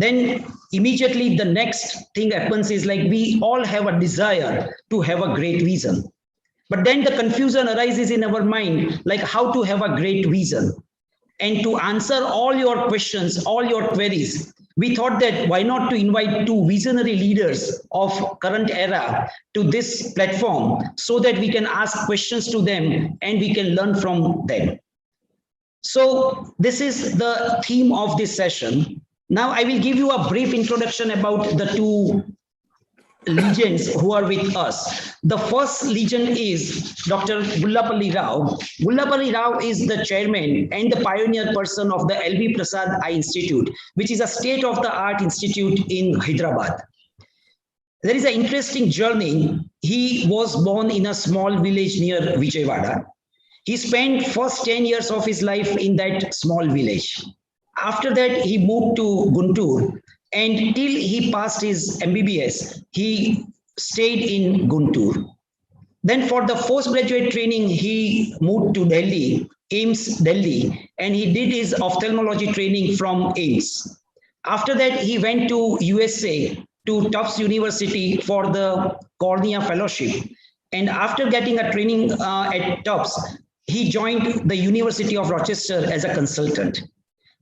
then immediately the next thing happens is like we all have a desire to have a great vision. But then the confusion arises in our mind, like how to have a great vision. And to answer all your questions, all your queries, we thought that why not to invite two visionary leaders of current era to this platform so that we can ask questions to them and we can learn from them. So this is the theme of this session. Now I will give you a brief introduction about the two legends who are with us. The first legend is Dr. Gullapalli Rao. Gullapalli Rao is the chairman and the pioneer person of the L.V. Prasad Eye Institute, which is a state-of-the-art institute in Hyderabad. There is an interesting journey. He was born in a small village near Vijayawada. He spent first 10 years of his life in that small village. After that, he moved to Guntur, and till he passed his MBBS, he stayed in Guntur. Then for the postgraduate training, he moved to Delhi, AIIMS Delhi, and he did his ophthalmology training from AIIMS. After that, he went to USA, to Tufts University for the cornea fellowship. And after getting a training at Tufts, he joined the University of Rochester as a consultant.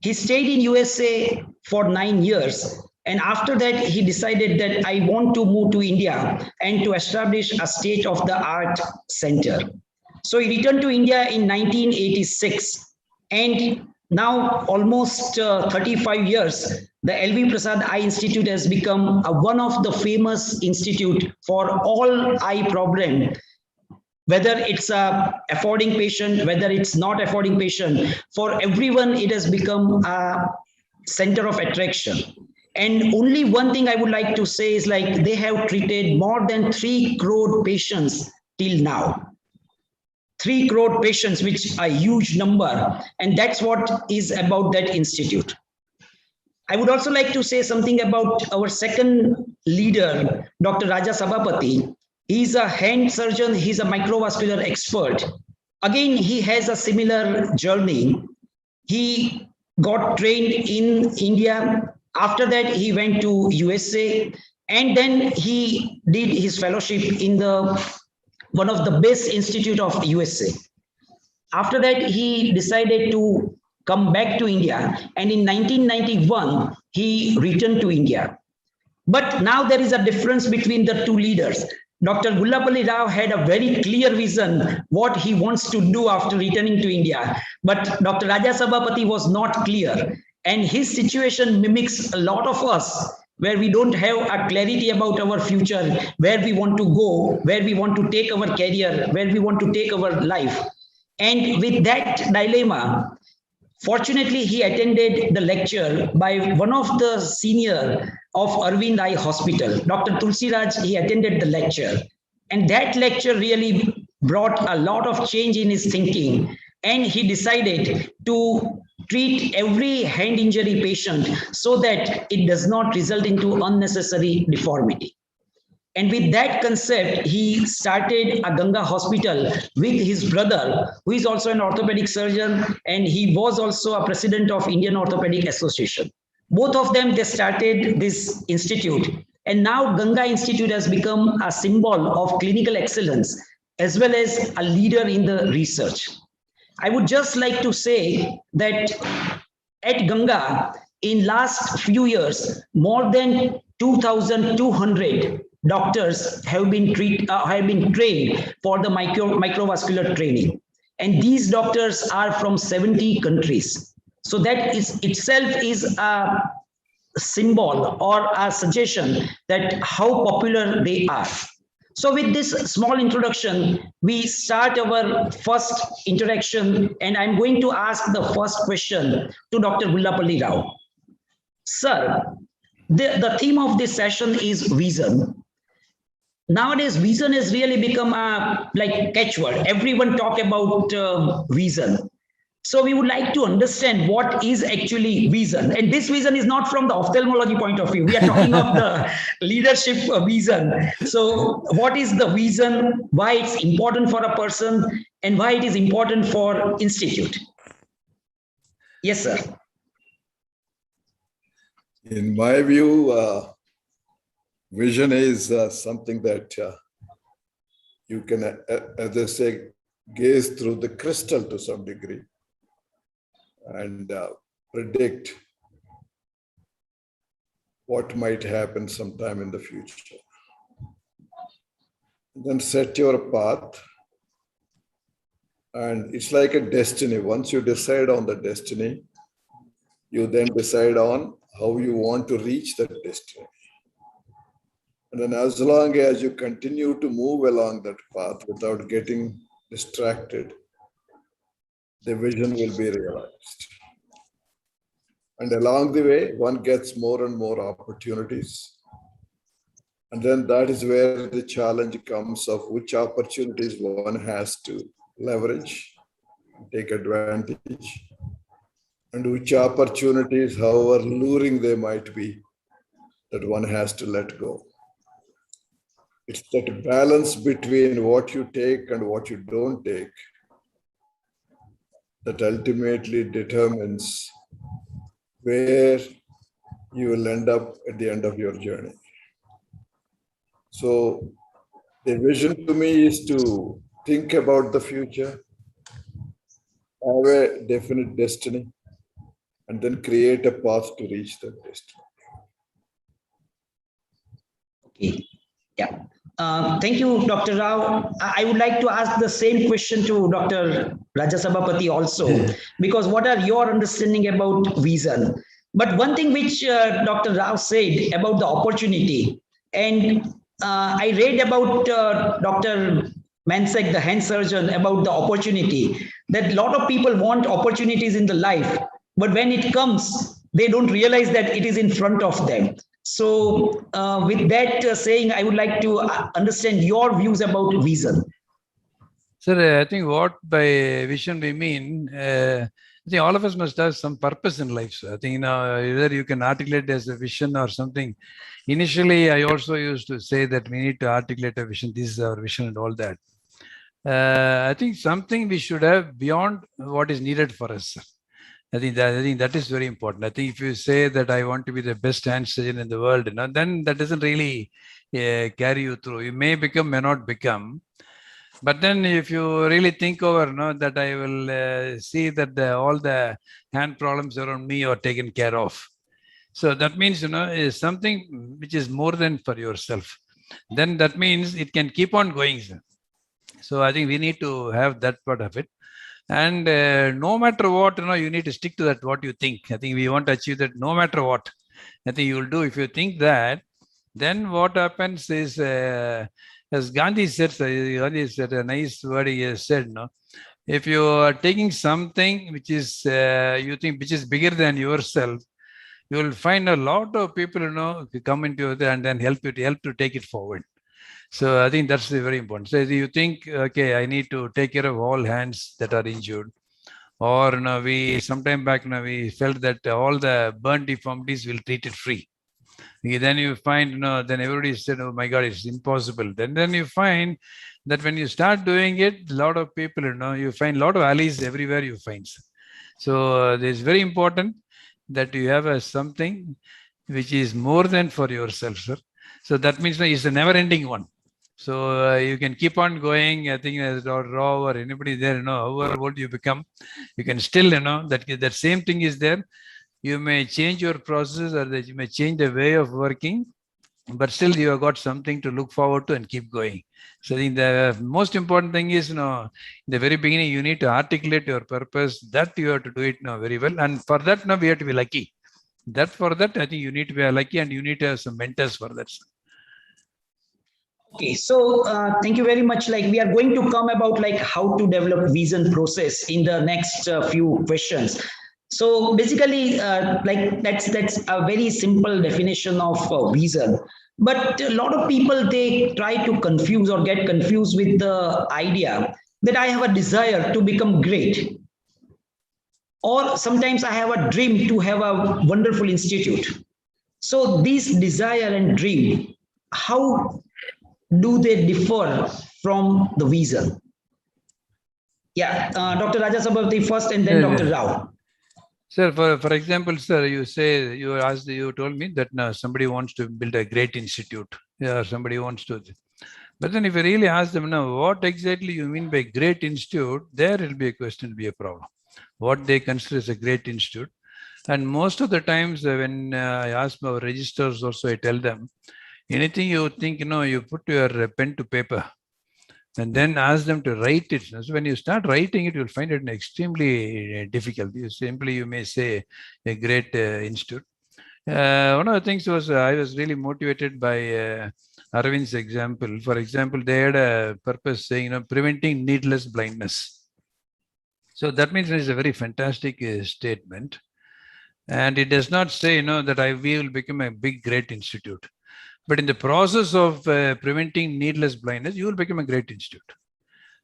He stayed in USA for 9 years. And after that, he decided that I want to move to India and to establish a state-of-the-art center. So he returned to India in 1986. And now almost 35 years, the L.V. Prasad Eye Institute has become one of the famous institute for all eye problem. Whether it's a affording patient, whether it's not affording patient, for everyone, it has become a center of attraction. And only one thing I would like to say is like they have treated more than 3 crore patients till now. 3 crore patients, which are a huge number. And that's what is about that institute. I would also like to say something about our second leader, Dr. Raja Sabapati. He's a hand surgeon, he's a microvascular expert. Again, he has a similar journey. He got trained in India. After that, he went to USA, and then he did his fellowship in one of the best institute of USA. After that, he decided to come back to India, and in 1991, he returned to India. But now there is a difference between the two leaders. Dr. Gullapalli Rao had a very clear vision what he wants to do after returning to India. But Dr. Raja Sabapati was not clear. And his situation mimics a lot of us, where we don't have a clarity about our future, where we want to go, where we want to take our career, where we want to take our life. And with that dilemma, fortunately, he attended the lecture by one of the senior of Arvind Eye Hospital, Dr. Tulsiraj. He attended the lecture. And that lecture really brought a lot of change in his thinking. And he decided to treat every hand injury patient so that it does not result into unnecessary deformity. And with that concept, he started a Ganga hospital with his brother, who is also an orthopedic surgeon, and he was also a president of Indian Orthopedic Association. Both of them, they started this institute. And now Ganga Institute has become a symbol of clinical excellence, as well as a leader in the research. I would just like to say that at Ganga, in last few years, more than 2,200 doctors have been trained for the microvascular training. And these doctors are from 70 countries. So that is itself is a symbol or a suggestion that how popular they are. So with this small introduction, we start our first interaction, and I'm going to ask the first question to Dr. Gullapalli Rao. Sir, the theme of this session is vision. Nowadays, vision has really become a catchword. Everyone talk about vision. So we would like to understand what is actually vision. And this vision is not from the ophthalmology point of view. We are talking of the leadership vision. So what is the vision, why it's important for a person, and why it is important for institute? Yes, sir. In my view, vision is something that you can, as I say, gaze through the crystal to some degree and predict what might happen sometime in the future. Then set your path. And it's like a destiny. Once you decide on the destiny, you then decide on how you want to reach that destiny. And then as long as you continue to move along that path without getting distracted, the vision will be realized. And along the way, one gets more and more opportunities. And then that is where the challenge comes of which opportunities one has to leverage, take advantage, and which opportunities, however luring they might be, that one has to let go. It's that balance between what you take and what you don't take that ultimately determines where you will end up at the end of your journey. So the vision to me is to think about the future, have a definite destiny, and then create a path to reach that destiny. Okay. Yeah. Thank you, Dr. Rao. I would like to ask the same question to Dr. Raja Sabapati also, because what are your understanding about vision? But one thing which Dr. Rao said about the opportunity, and I read about Dr. Mansek, the hand surgeon, about the opportunity, that a lot of people want opportunities in the life, but when it comes, they don't realize that it is in front of them. So with that saying, I would like to understand your views about vision. Sir, I think what by vision we mean, I think all of us must have some purpose in life. So I think either you can articulate as a vision or something. Initially, I also used to say that we need to articulate a vision. This is our vision and all that. I think something we should have beyond what is needed for us. I think that is very important. I think if you say that I want to be the best hand surgeon in the world, then that doesn't really carry you through. You may become, may not become. But then if you really think over, that I will see that all the hand problems around me are taken care of. So that means, is something which is more than for yourself. Then that means it can keep on going. Sir. So I think we need to have that part of it. And no matter what, you need to stick to that, what you think. I think we want to achieve that no matter what. I think you will do. If you think that, then what happens is, as Gandhi said a nice word he has said, if you are taking something which is, you think, which is bigger than yourself, you will find a lot of people, come into it and then help to take it forward. So I think that's very important. So you think, okay, I need to take care of all hands that are injured. Or we sometime back, we felt that all the burn deformities will treat it free. Then you find, then everybody said, oh my God, it's impossible. Then you find that when you start doing it, a lot of people, you find a lot of allies everywhere you find. So it's very important that you have something which is more than for yourself, sir. So that means it's a never-ending one. So you can keep on going. I think as Rao or anybody there, however old you become, you can still, that same thing is there. You may change your process or that you may change the way of working, but still you have got something to look forward to and keep going. So I think the most important thing is, in the very beginning, you need to articulate your purpose, that you have to do it very well. And for that, we have to be lucky. For that, I think you need to be lucky and you need to have some mentors for that. Okay, so thank you very much. Like we are going to come about like how to develop vision process in the next few questions. So basically, like that's a very simple definition of vision. But a lot of people, they try to confuse or get confused with the idea that I have a desire to become great. Or sometimes I have a dream to have a wonderful institute. So this desire and dream, how do they differ from the vision? Yeah, Dr. Raja Sabapati first and then Dr. Rao. Sir, for example, sir, you told me that now somebody wants to build a great institute. Yeah, somebody wants to. But then if you really ask them now, what exactly you mean by great institute, there will be a question, be a problem. What they consider as a great institute. And most of the times when I ask our registrars also, I tell them, anything you think, you put your pen to paper and then ask them to write it. So when you start writing it, you'll find it extremely difficult. You may say a great institute. One of the things was I was really motivated by Arvind's example. For example, they had a purpose saying, preventing needless blindness. So that means it's a very fantastic statement. And it does not say, that we will become a big, great institute. But in the process of preventing needless blindness, you will become a great institute.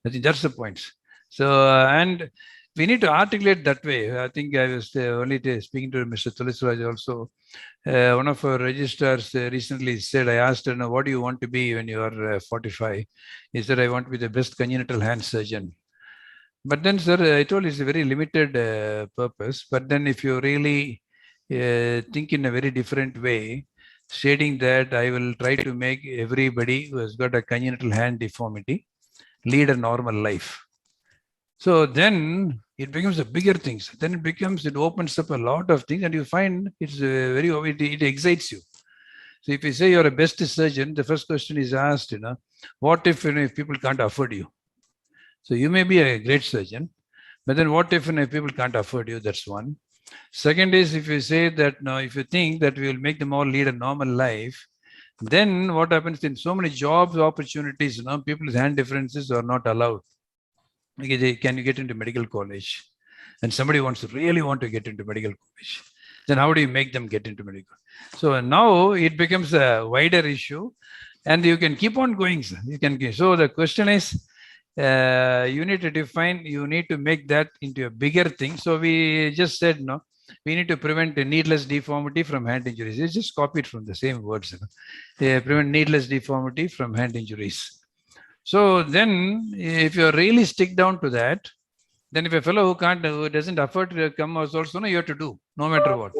I think that's the point. So, and we need to articulate that way. I think I was only speaking to Mr. Tulisraj also. One of our registrars recently said, I asked her, what do you want to be when you are 45? He said, I want to be the best congenital hand surgeon. But then, sir, I told it's a very limited purpose. But then if you really think in a very different way, stating that I will try to make everybody who has got a congenital hand deformity lead a normal life. So then it becomes a bigger things. Then it opens up a lot of things, and you find it excites you. So if you say you're a best surgeon, the first question is asked, what if people can't afford you? So you may be a great surgeon, but then what if people can't afford you? That's one. Second is, if you say that now, if you think that we will make them all lead a normal life, then what happens in so many jobs opportunities, people's hand differences are not allowed. Okay, can you get into medical college? And somebody really want to get into medical college. Then how do you make them get into medical? So now it becomes a wider issue, and you can keep on going. Sir. So the question is, you need to define, you need to make that into a bigger thing. So we just said, we need to prevent needless deformity from hand injuries. It's just copied from the same words. Prevent needless deformity from hand injuries. So then if you really stick down to that, then if a fellow who doesn't afford to come also, you have to do, no matter what.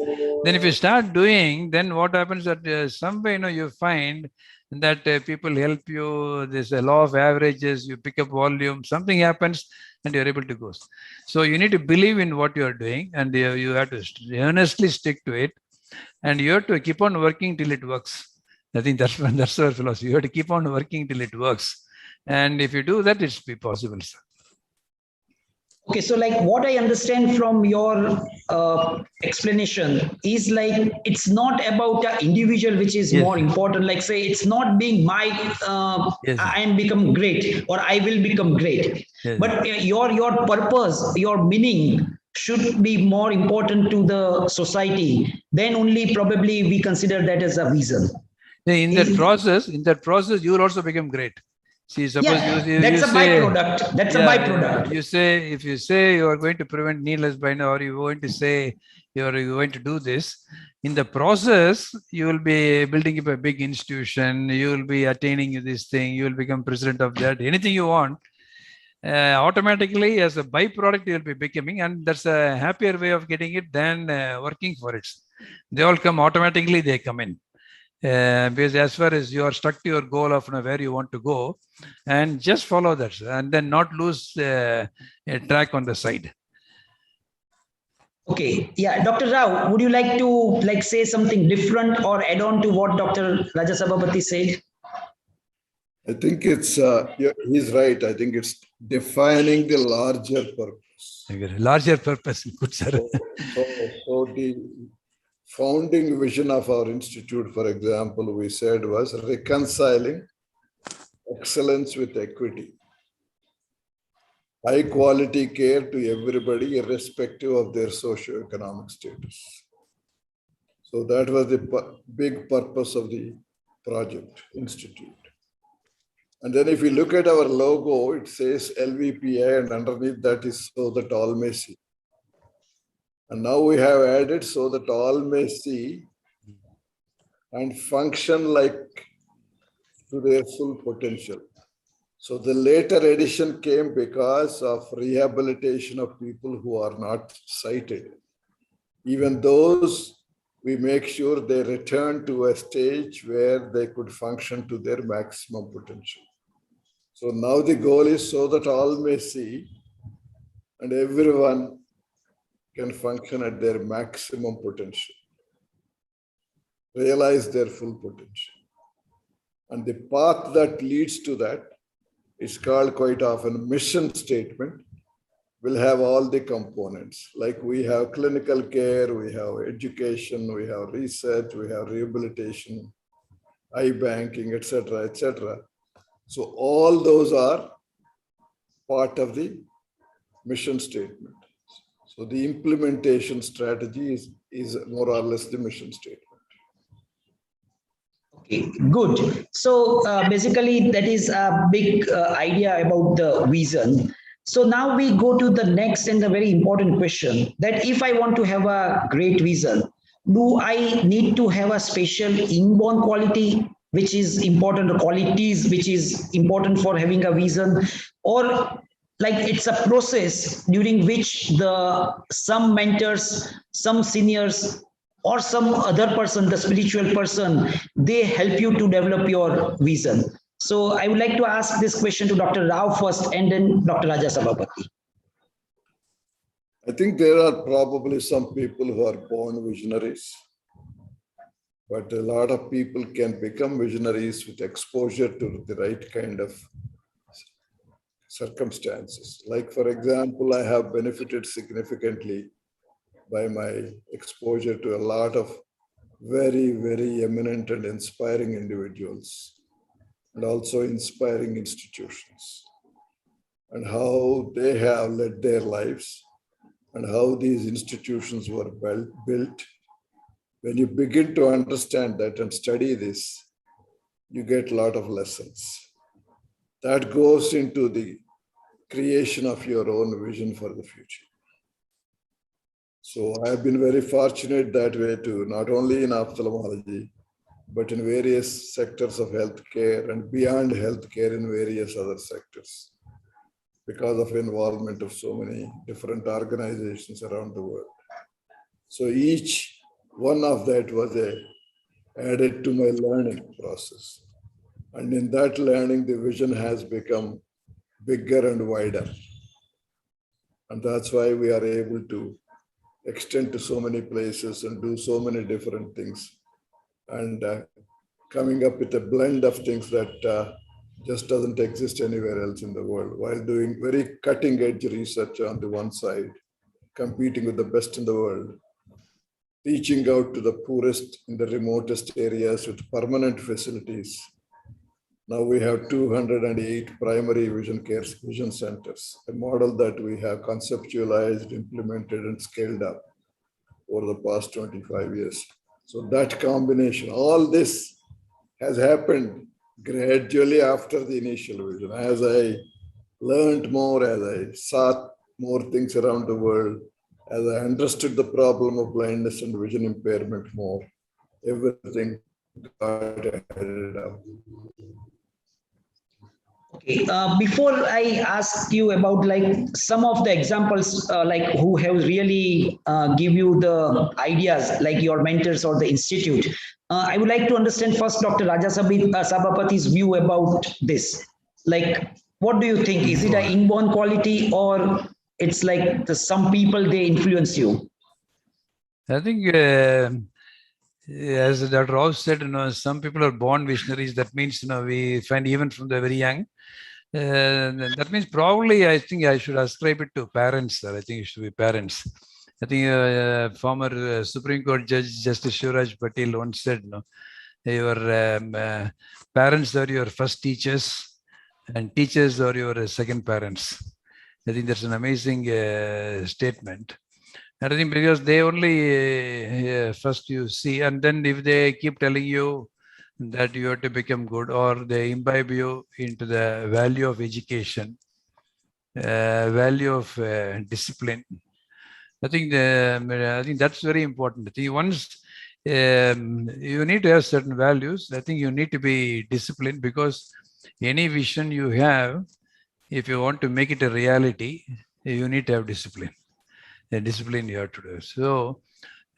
Then if you start doing, then what happens that some way, you find that people help you, there's a law of averages, you pick up volume, something happens and you're able to go. So you need to believe in what you're doing, and you have to earnestly stick to it, and you have to keep on working till it works. I think that's our philosophy. You have to keep on working till it works. And if you do that, it's be possible, sir. Okay, so like what I understand from your explanation is like it's not about the individual which is more important. Like say it's not being my I am become great or I will become great, but your purpose, your meaning should be more important to the society. Then only probably we consider that as a vision. In that process, you will also become great. See, suppose that's a byproduct. That's a byproduct. If you say you are going to prevent needless blindness, or you are going to say you are going to do this, in the process, you will be building up a big institution. You will be attaining this thing. You will become president of that. Anything you want, automatically as a byproduct, you will be becoming, and that's a happier way of getting it than working for it. They all come automatically. They come in. Because as far as you are stuck to your goal of where you want to go, and just follow that, and then not lose a track on the side. Okay, yeah, Dr. Rao, would you like to say something different or add on to what Dr. Raja Sabapati said? I think it's he's right. I think it's defining the larger purpose. Larger purpose, good sir. So the founding vision of our institute, for example, we said was reconciling excellence with equity. High quality care to everybody, irrespective of their socio-economic status. So that was the big purpose of the project institute. And then if you look at our logo, it says LVPI, and underneath that is so that all may see. And now we have added so that all may see and function like to their full potential. So the later edition came because of rehabilitation of people who are not sighted. Even those, we make sure they return to a stage where they could function to their maximum potential. So now the goal is so that all may see and everyone can function at their maximum potential, realize their full potential. And the path that leads to that is called quite often mission statement. Will have all the components, like we have clinical care, we have education, we have research, we have rehabilitation, banking, etc., etc. So all those are part of the mission statement. So the implementation strategy is more or less the mission statement. Okay, good. So basically that is a big idea about the vision. So now we go to the next and the very important question, that if I want to have a great vision, do I need to have a special inborn quality which is important, qualities which is important for having a vision, or like it's a process during which some mentors, some seniors, or some other person, the spiritual person, they help you to develop your vision? So I would like to ask this question to Dr. Rao first and then Dr. Raja Sabapati. I think there are probably some people who are born visionaries, but a lot of people can become visionaries with exposure to the right kind of circumstances. Like, for example, I have benefited significantly by my exposure to a lot of very, very eminent and inspiring individuals, and also inspiring institutions, and how they have led their lives, and how these institutions were built. When you begin to understand that and study this, you get a lot of lessons. That goes into the creation of your own vision for the future. So I've been very fortunate that way too, not only in ophthalmology, but in various sectors of healthcare and beyond healthcare in various other sectors, because of involvement of so many different organizations around the world. So each one of that was added to my learning process. And in that learning, the vision has become bigger and wider. And that's why we are able to extend to so many places and do so many different things, and coming up with a blend of things that just doesn't exist anywhere else in the world, while doing very cutting edge research on the one side, competing with the best in the world, reaching out to the poorest in the remotest areas with permanent facilities. Now we have 208 primary vision centers, a model that we have conceptualized, implemented, and scaled up over the past 25 years. So that combination, all this has happened gradually after the initial vision. As I learned more, as I saw more things around the world, as I understood the problem of blindness and vision impairment more, everything got added up. Okay, before I ask you about like some of the examples, like who have really give you the ideas, like your mentors or the institute, I would like to understand first Dr. Raja Sabapati's view about this. Like, what do you think? Is it an inborn quality, or it's like some people, they influence you? I think, as Dr. Rao said, some people are born visionaries. That means, we find even from the very young. That means probably I think I should ascribe it to parents, sir. I think it should be parents. I think former Supreme Court Judge Justice Shivraj Patel once said, your parents are your first teachers and teachers are your second parents. I think that's an amazing statement. And I think because they only first you see, and then if they keep telling you that you have to become good, or they imbibe you into the value of education, value of discipline. I think that's very important. I think once you need to have certain values, I think you need to be disciplined, because any vision you have, if you want to make it a reality, you need to have discipline. The discipline you have to do. So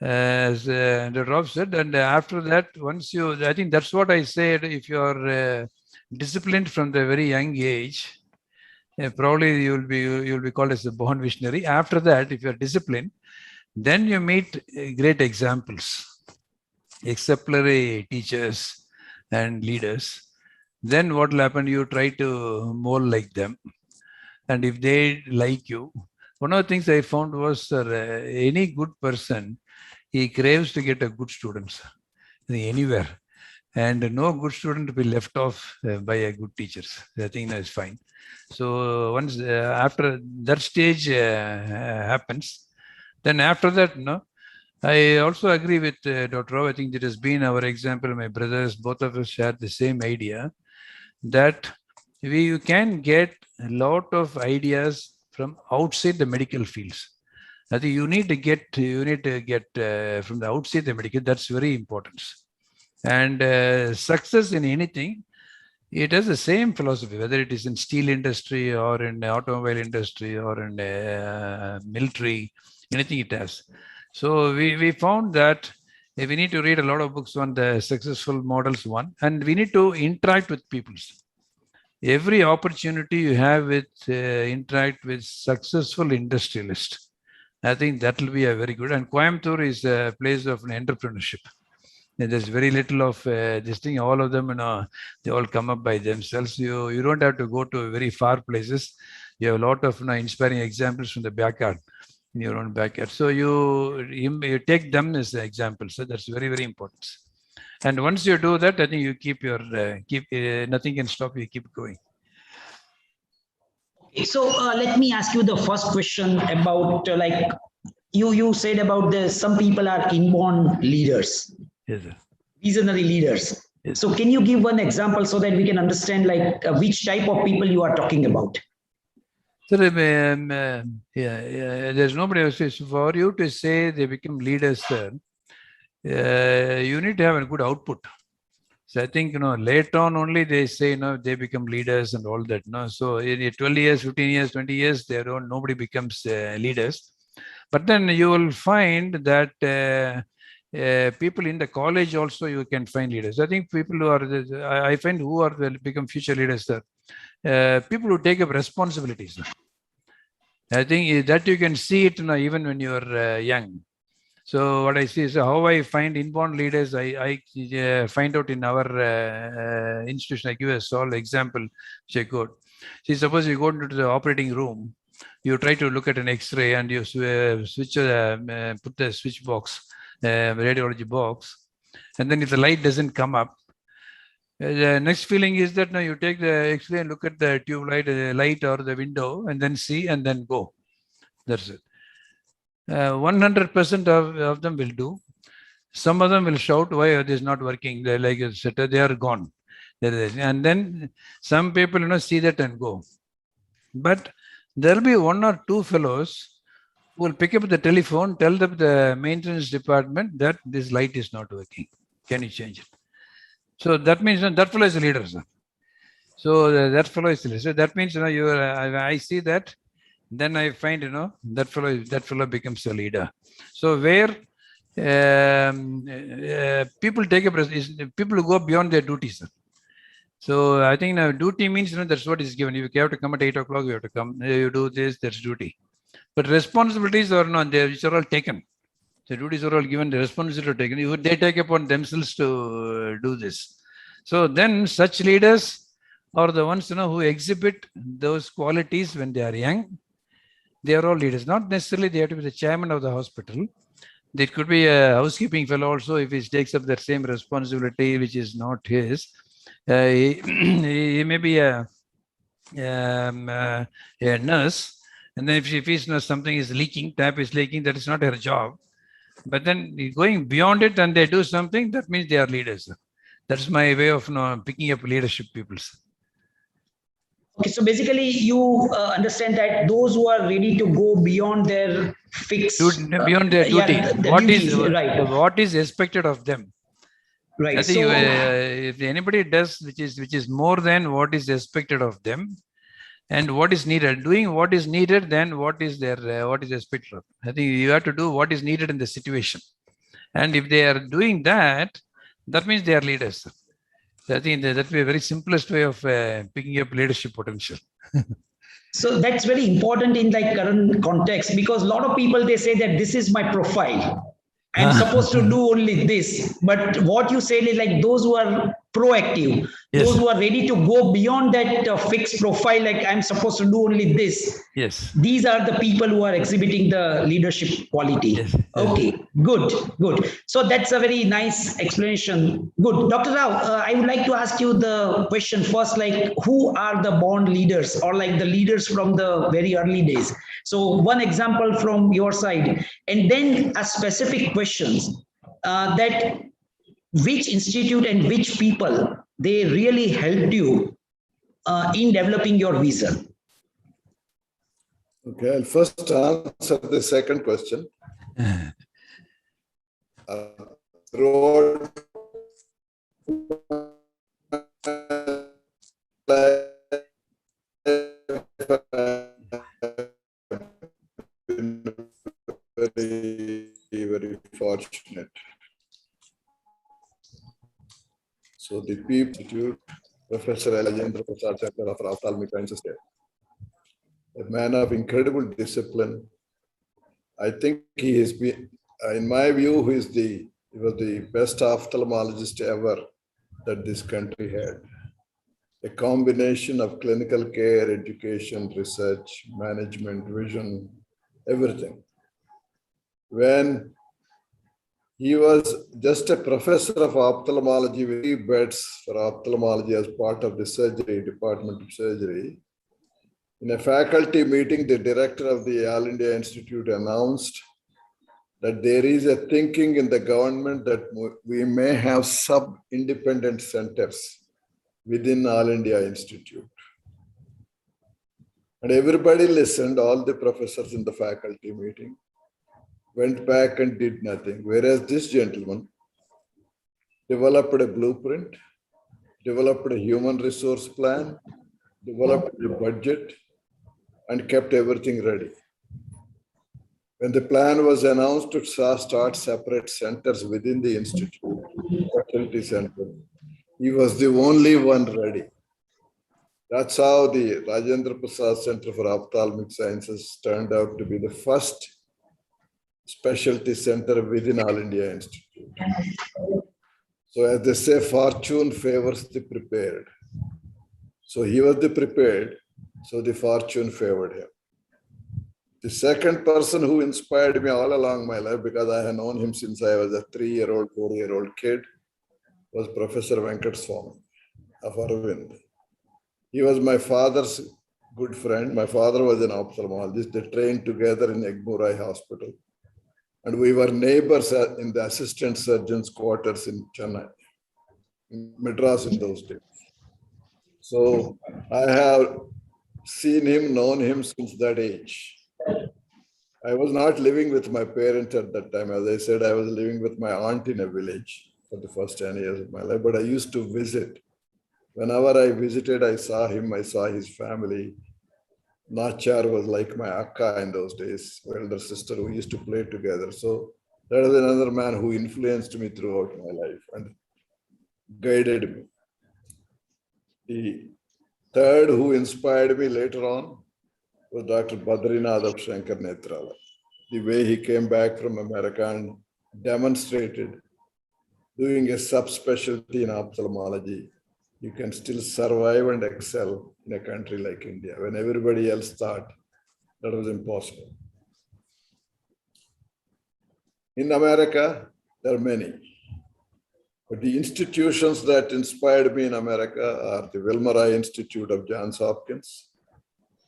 as the Rob said. And after that, once you, I think that's what I said, if you are disciplined from the very young age, probably you'll be called as a born visionary. After that, if you're disciplined, then you meet great examples, exemplary teachers and leaders. Then what will happen? You try to mold like them. And if they like you, one of the things I found was any good person, he craves to get a good student anywhere. And no good student will be left off by a good teachers. I think that's fine. So once after that stage happens, then after that, no, I also agree with Dr. Rao. I think it has been our example. My brothers, both of us shared the same idea that we can get a lot of ideas from outside the medical fields. I think you need to get from the outside the medical. That's very important. And success in anything, it has the same philosophy, whether it is in steel industry or in automobile industry or in military, anything it has. So we found that we need to read a lot of books on the successful models one, and we need to interact with people. Every opportunity you have with interact with successful industrialists, I think that will be a very good. And Coimbatore is a place of entrepreneurship. There's very little of this thing. All of them, they all come up by themselves. You don't have to go to very far places. You have a lot of inspiring examples from the backyard, in your own backyard. So you take them as examples. So that's very, very important. And once you do that, I think you keep your nothing can stop you. Keep going. So let me ask you the first question about like you said about some people are inborn leaders. Yes, sir. Visionary leaders. Yes. So can you give one example so that we can understand like which type of people you are talking about? So there's nobody else. For you to say they become leaders, sir, you need to have a good output. So I think, later on only they say, they become leaders and all that. So in 12 years, 15 years, 20 years, nobody becomes leaders. But then you will find that people in the college also you can find leaders. I think people who are, I find who are become future leaders, sir. People who take up responsibilities. I think that you can see it even when you are young. So what I see is how I find inborn leaders. I find out in our institution. I give a small example which I got. See, suppose you go into the operating room, you try to look at an X-ray and you switch, put the switch box, radiology box, and then if the light doesn't come up, the next feeling is that now you take the X-ray and look at the tube light or the window, and then see and then go. That's it. 100% of them will do. Some of them will shout, why are this not working? They're like, they are gone. And then some people, see that and go. But there'll be one or two fellows who will pick up the telephone, tell them the maintenance department that this light is not working. Can you change it? So that means that fellow is a leader, sir. So that fellow is a leader. So that means, I see that. Then I find, that fellow becomes a leader. So where people take people who go beyond their duties. So I think duty means, that's what is given. If you have to come at 8 o'clock, you have to come. You do this, that's duty. But responsibilities are not there, which are all taken. The duties are all given, the responsibilities are taken. They take upon themselves to do this. So then such leaders are the ones, who exhibit those qualities when they are young. They are all leaders. Not necessarily they have to be the chairman of the hospital. There could be a housekeeping fellow also, if he takes up that same responsibility, which is not his. He may be a nurse. And then if she feels something is leaking, tap is leaking, that is not her job. But then going beyond it and they do something, that means they are leaders. That's my way of picking up leadership people. Okay, so basically you understand that those who are ready to go beyond their fixed beyond their duty, what is expected of them, right? I think if anybody does which is more than what is expected of them and what is needed, doing what is needed, then what is expected of. I think you have to do what is needed in the situation. And if they are doing that, that means they are leaders. So I think that would be a very simplest way of picking up leadership potential. So that's very important in like current context, because a lot of people, they say that this is my profile. I'm supposed to do only this. But what you said is like those who are proactive, Yes, those sir. who are ready to go beyond that fixed profile, like I'm supposed to do only this. Yes. These are the people who are exhibiting the leadership quality. Yes. Yes. Okay, good, good. So that's a very nice explanation. Good. Dr. Rao, I would like to ask you the question first, like who are the born leaders, or like the leaders from the very early days? So one example from your side, and then a specific questions that which institute and which people, they really helped you in developing your vision. Okay, I'll first answer the second question. Throughout very, very fortunate. So the people Institute, Professor Rajendra Prasad Center of Ophthalmic Sciences, a man of incredible discipline. I think he has been, in my view, he was the best ophthalmologist ever that this country had. A combination of clinical care, education, research, management, vision, everything. When he was just a professor of ophthalmology with 3 beds for ophthalmology as part of the surgery, Department of Surgery. In a faculty meeting, the director of the All India Institute announced that there is a thinking in the government that we may have sub-independent centers within All India Institute. And everybody listened, all the professors in the faculty meeting, went back and did nothing. Whereas this gentleman developed a blueprint, developed a human resource plan, developed a budget, and kept everything ready. When the plan was announced to start separate centers within the institute, faculty center, he was the only one ready. That's how the Rajendra Prasad Center for Ophthalmic Sciences turned out to be the first specialty center within All India Institute. So as they say, fortune favors the prepared. So he was the prepared, so the fortune favored him. The second person who inspired me all along my life, because I had known him since I was a 3-year-old, 4-year-old kid, was Professor Venkat Swami of Aravind. He was my father's good friend. My father was an ophthalmologist. They trained together in Egmore Eye Hospital. And we were neighbors in the assistant surgeon's quarters in Chennai, in Madras in those days. So I have seen him, known him since that age. I was not living with my parents at that time. As I said, I was living with my aunt in a village for the first 10 years of my life, but I used to visit. Whenever I visited, I saw him, I saw his family. Nachar was like my akka in those days, elder sister who used to play together. So that was another man who influenced me throughout my life and guided me. The third who inspired me later on was Dr. Badrinath of Shankar Netrala. The way he came back from America and demonstrated doing a subspecialty in ophthalmology, you can still survive and excel in a country like India when everybody else thought that was impossible. In America, there are many. But the institutions that inspired me in America are the Wilmer Eye Institute of Johns Hopkins,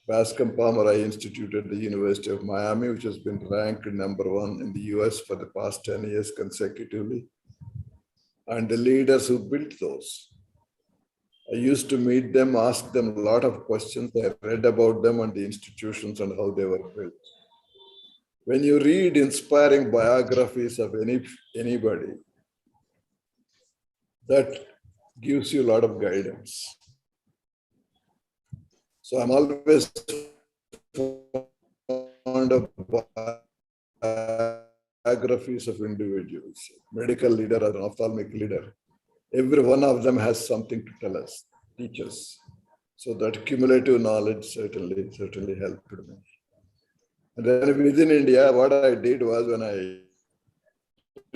Bascom Palmer Eye Institute at the University of Miami, which has been ranked #1 in the US for the past 10 years consecutively, and the leaders who built those. I used to meet them, ask them a lot of questions. I read about them and the institutions and how they were built. When you read inspiring biographies of anybody, that gives you a lot of guidance. So I'm always fond of biographies of individuals, medical leader or an ophthalmic leader. Every one of them has something to tell us, teach us. So that cumulative knowledge certainly helped me. And then within India, what I did was when I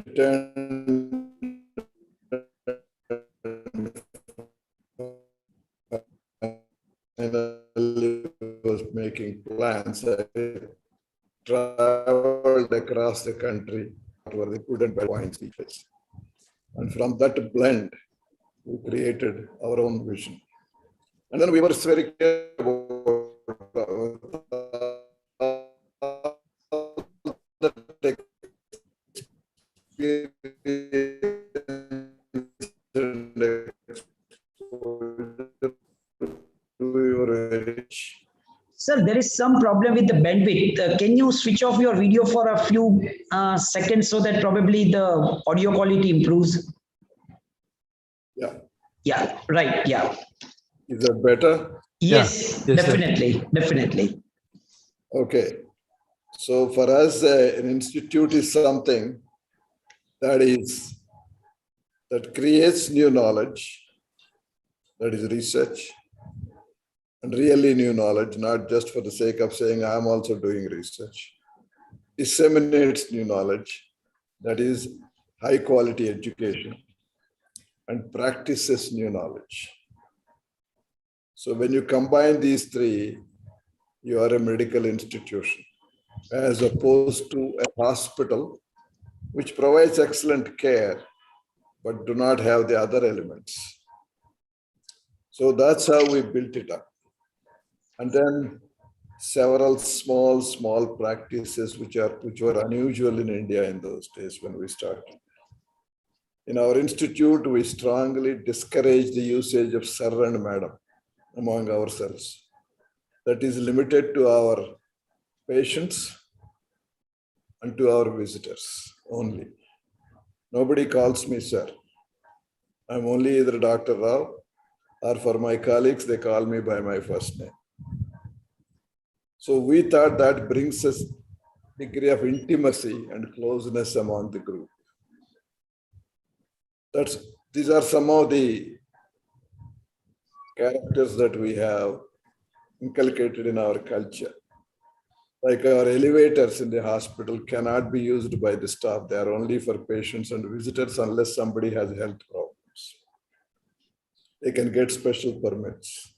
returned and I was making plans, I traveled across the country where they couldn't buy wine speakers. And from that blend, we created our own vision. And then we were very careful about Sir, there is some problem with the bandwidth. Can you switch off your video for a few seconds so that probably the audio quality improves? Yeah. Yeah, right. Yeah. Is that better? Yes, Yes, definitely. Definitely. Okay. So for us, an institute is something that creates new knowledge, that is research, and really new knowledge, not just for the sake of saying I'm also doing research. Disseminates new knowledge, that is high quality education, and practices new knowledge. So when you combine these three, you are a medical institution, as opposed to a hospital, which provides excellent care, but do not have the other elements. So that's how we built it up. And then several small practices which were unusual in India in those days when we started. In our institute, we strongly discourage the usage of sir and madam among ourselves. That is limited to our patients and to our visitors only. Nobody calls me sir. I'm only either Dr. Rao, or for my colleagues, they call me by my first name. So we thought that brings us a degree of intimacy and closeness among the group. These are some of the characters that we have inculcated in our culture. Like our elevators in the hospital cannot be used by the staff. They are only for patients and visitors unless somebody has health problems. They can get special permits.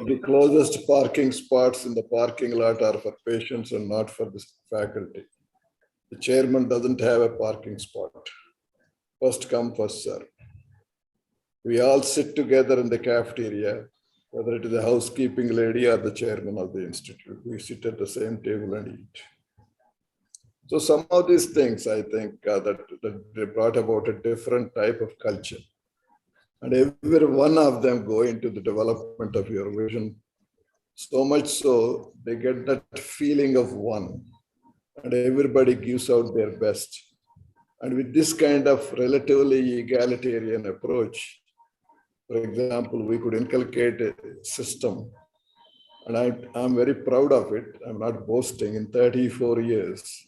The closest parking spots in the parking lot are for patients and not for the faculty. The chairman doesn't have a parking spot. First come, first serve. We all sit together in the cafeteria, whether it is the housekeeping lady or the chairman of the institute. We sit at the same table and eat. So some of these things, I think, that they brought about a different type of culture. And every one of them go into the development of your vision. So much so, they get that feeling of one. And everybody gives out their best. And with this kind of relatively egalitarian approach, for example, we could inculcate a system. And I'm very proud of it. I'm not boasting. In 34 years,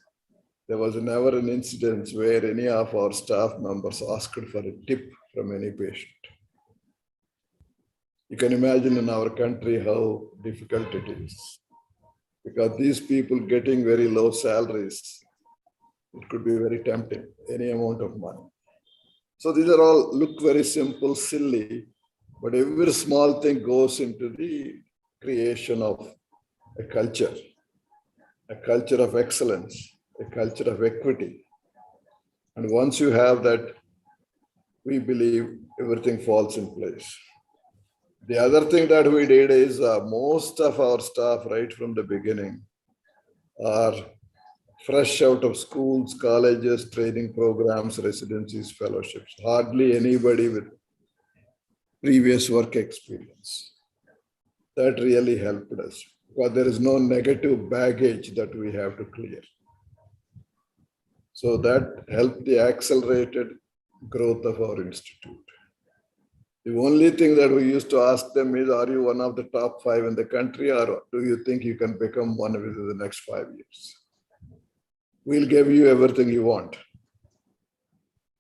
there was never an incident where any of our staff members asked for a tip from any patient. You can imagine in our country how difficult it is, because these people getting very low salaries, it could be very tempting, any amount of money. So these are all look very simple, silly, but every small thing goes into the creation of a culture of excellence, a culture of equity. And once you have that, we believe everything falls in place. The other thing that we did is most of our staff right from the beginning are fresh out of schools, colleges, training programs, residencies, fellowships. Hardly anybody with previous work experience. That really helped us, because there is no negative baggage that we have to clear. So that helped the accelerated growth of our institute. The only thing that we used to ask them is, are you one of the top 5 in the country, or do you think you can become one within the next 5 years? we'll give you everything you want.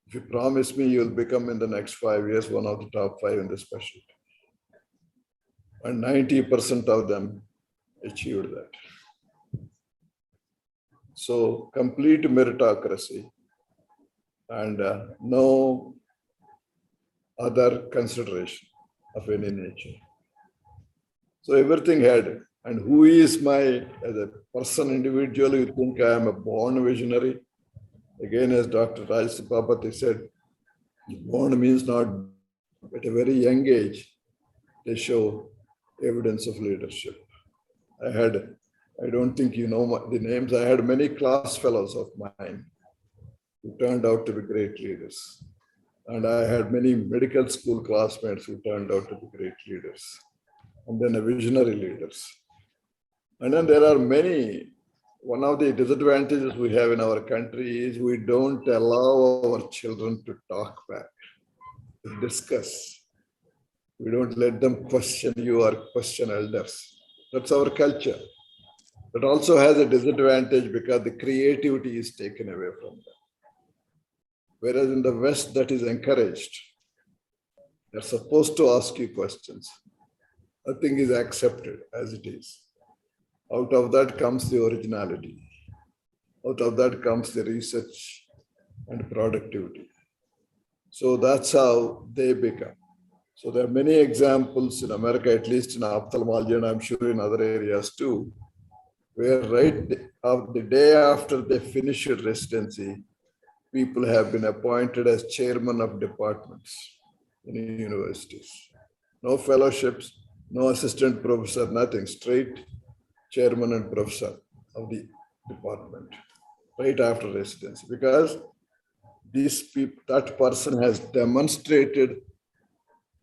If you promise me you'll become in the next 5 years one of the top 5 in the specialty. And 90% of them achieved that. So complete meritocracy and no other consideration of any nature. So everything had, and who is my, as a person, individual, you think I am a born visionary? Again, as Dr. Raja Sabapati said, born means not, at a very young age, they show evidence of leadership. I don't think you know the names, I had many class fellows of mine who turned out to be great leaders. And I had many medical school classmates who turned out to be great leaders. And then visionary leaders. And then there are many. One of the disadvantages we have in our country is we don't allow our children to talk back, to discuss. We don't let them question you or question elders. That's our culture. That also has a disadvantage because the creativity is taken away from them. Whereas in the West, that is encouraged. They're supposed to ask you questions. Nothing is accepted as it is. Out of that comes the originality. Out of that comes the research and productivity. So that's how they become. So there are many examples in America, at least in ophthalmology, and I'm sure in other areas too, where the day after they finish residency, people have been appointed as chairman of departments in universities. No fellowships, no assistant professor, nothing, straight chairman and professor of the department right after residency, because that person has demonstrated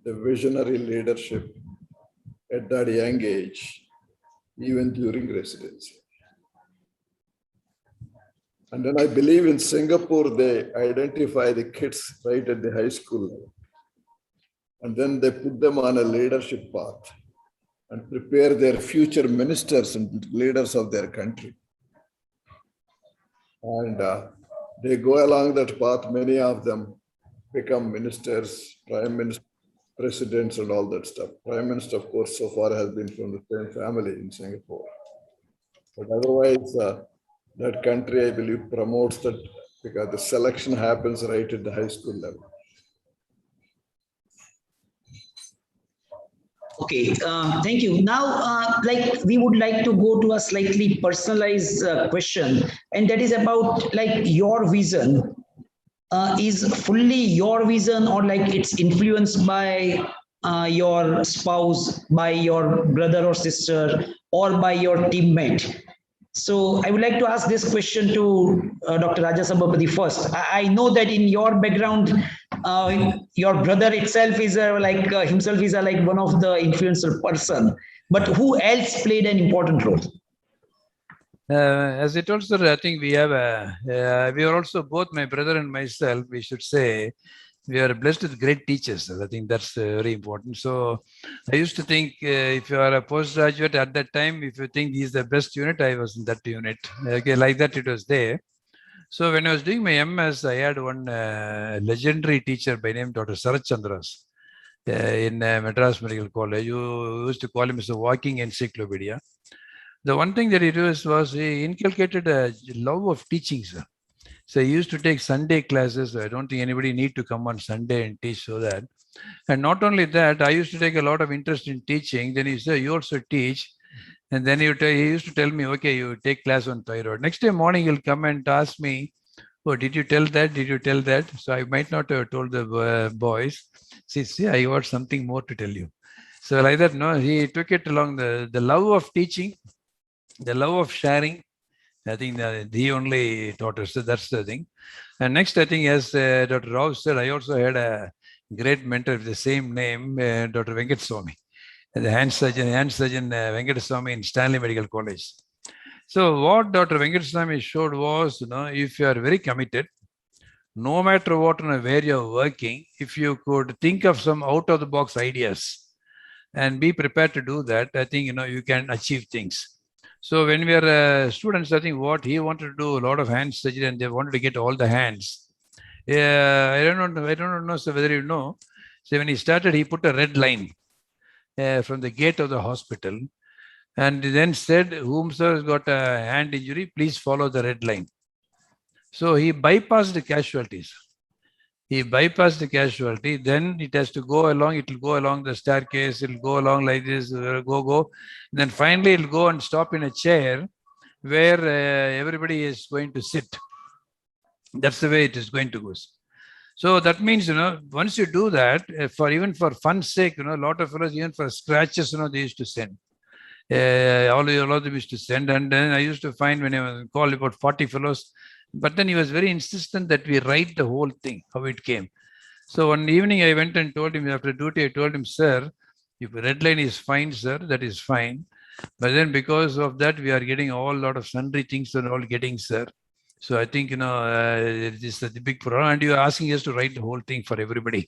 the visionary leadership at that young age, even during residency. And then I believe in Singapore, they identify the kids right at the high school level. And then they put them on a leadership path and prepare their future ministers and leaders of their country. And they go along that path. Many of them become ministers, prime minister, presidents, and all that stuff. Prime minister, of course, so far has been from the same family in Singapore. But otherwise, that country, I believe, promotes that because the selection happens right at the high school level. Okay, thank you. Now, we would like to go to a slightly personalized question, and that is about your vision. Is fully your vision, or it's influenced by your spouse, by your brother or sister, or by your teammate? So I would like to ask this question to Dr. Raja Sabapati first. I know that in your background, your brother itself is himself is one of the influencer person, but who else played an important role? As I told sir, I think we have we are also, both my brother and myself, we should say, we are blessed with great teachers. I think that's very important. So I used to think if you are a postgraduate at that time, if you think he's the best unit, I was in that unit. Okay, like that it was there. So when I was doing my MS, I had one legendary teacher by name Dr. Sarat Chandras in Madras Medical College. You used to call him as a walking encyclopedia. The one thing that he did was he inculcated a love of teaching, sir. So he used to take Sunday classes. I don't think anybody need to come on Sunday and teach so that. And not only that, I used to take a lot of interest in teaching. Then he said, you also teach. And then he used to tell me, okay, you take class on thyroid. Next day morning, he'll come and ask me, oh, did you tell that? Did you tell that? So I might not have told the boys. See, I got something more to tell you. So like that, no, he took it along the love of teaching, the love of sharing. I think that he only taught us. So that's the thing. And next, I think, as Dr. Rao said, I also had a great mentor with the same name, Dr. Venkateswamy, the hand surgeon Venkateswamy in Stanley Medical College. So what Dr. Venkateswamy showed was, if you are very committed, no matter what and where you're working, if you could think of some out-of-the-box ideas and be prepared to do that, I think, you can achieve things. So when we are students, I think what he wanted to do a lot of hand surgery, and they wanted to get all the hands. I don't know, so whether you know. So when he started, he put a red line from the gate of the hospital, and then said, "Whomsoever has got a hand injury, please follow the red line." So he bypassed the casualties. He bypassed the casualty. Then it has to go along. It will go along the staircase. It will go along like this. Go. Then finally, it will go and stop in a chair where everybody is going to sit. That's the way it is going to go. So that means, once you do that, even for fun's sake, a lot of fellows, even for scratches, they used to send. All of them used to send. And then I used to find when I was called about 40 fellows, but then he was very insistent that we write the whole thing, how it came. So one evening I went and told him after duty, I told him, "Sir, if red line is fine, sir, that is fine. But then because of that, we are getting all lot of sundry things and all getting, sir. So I think, it is a big problem. And you are asking us to write the whole thing for everybody."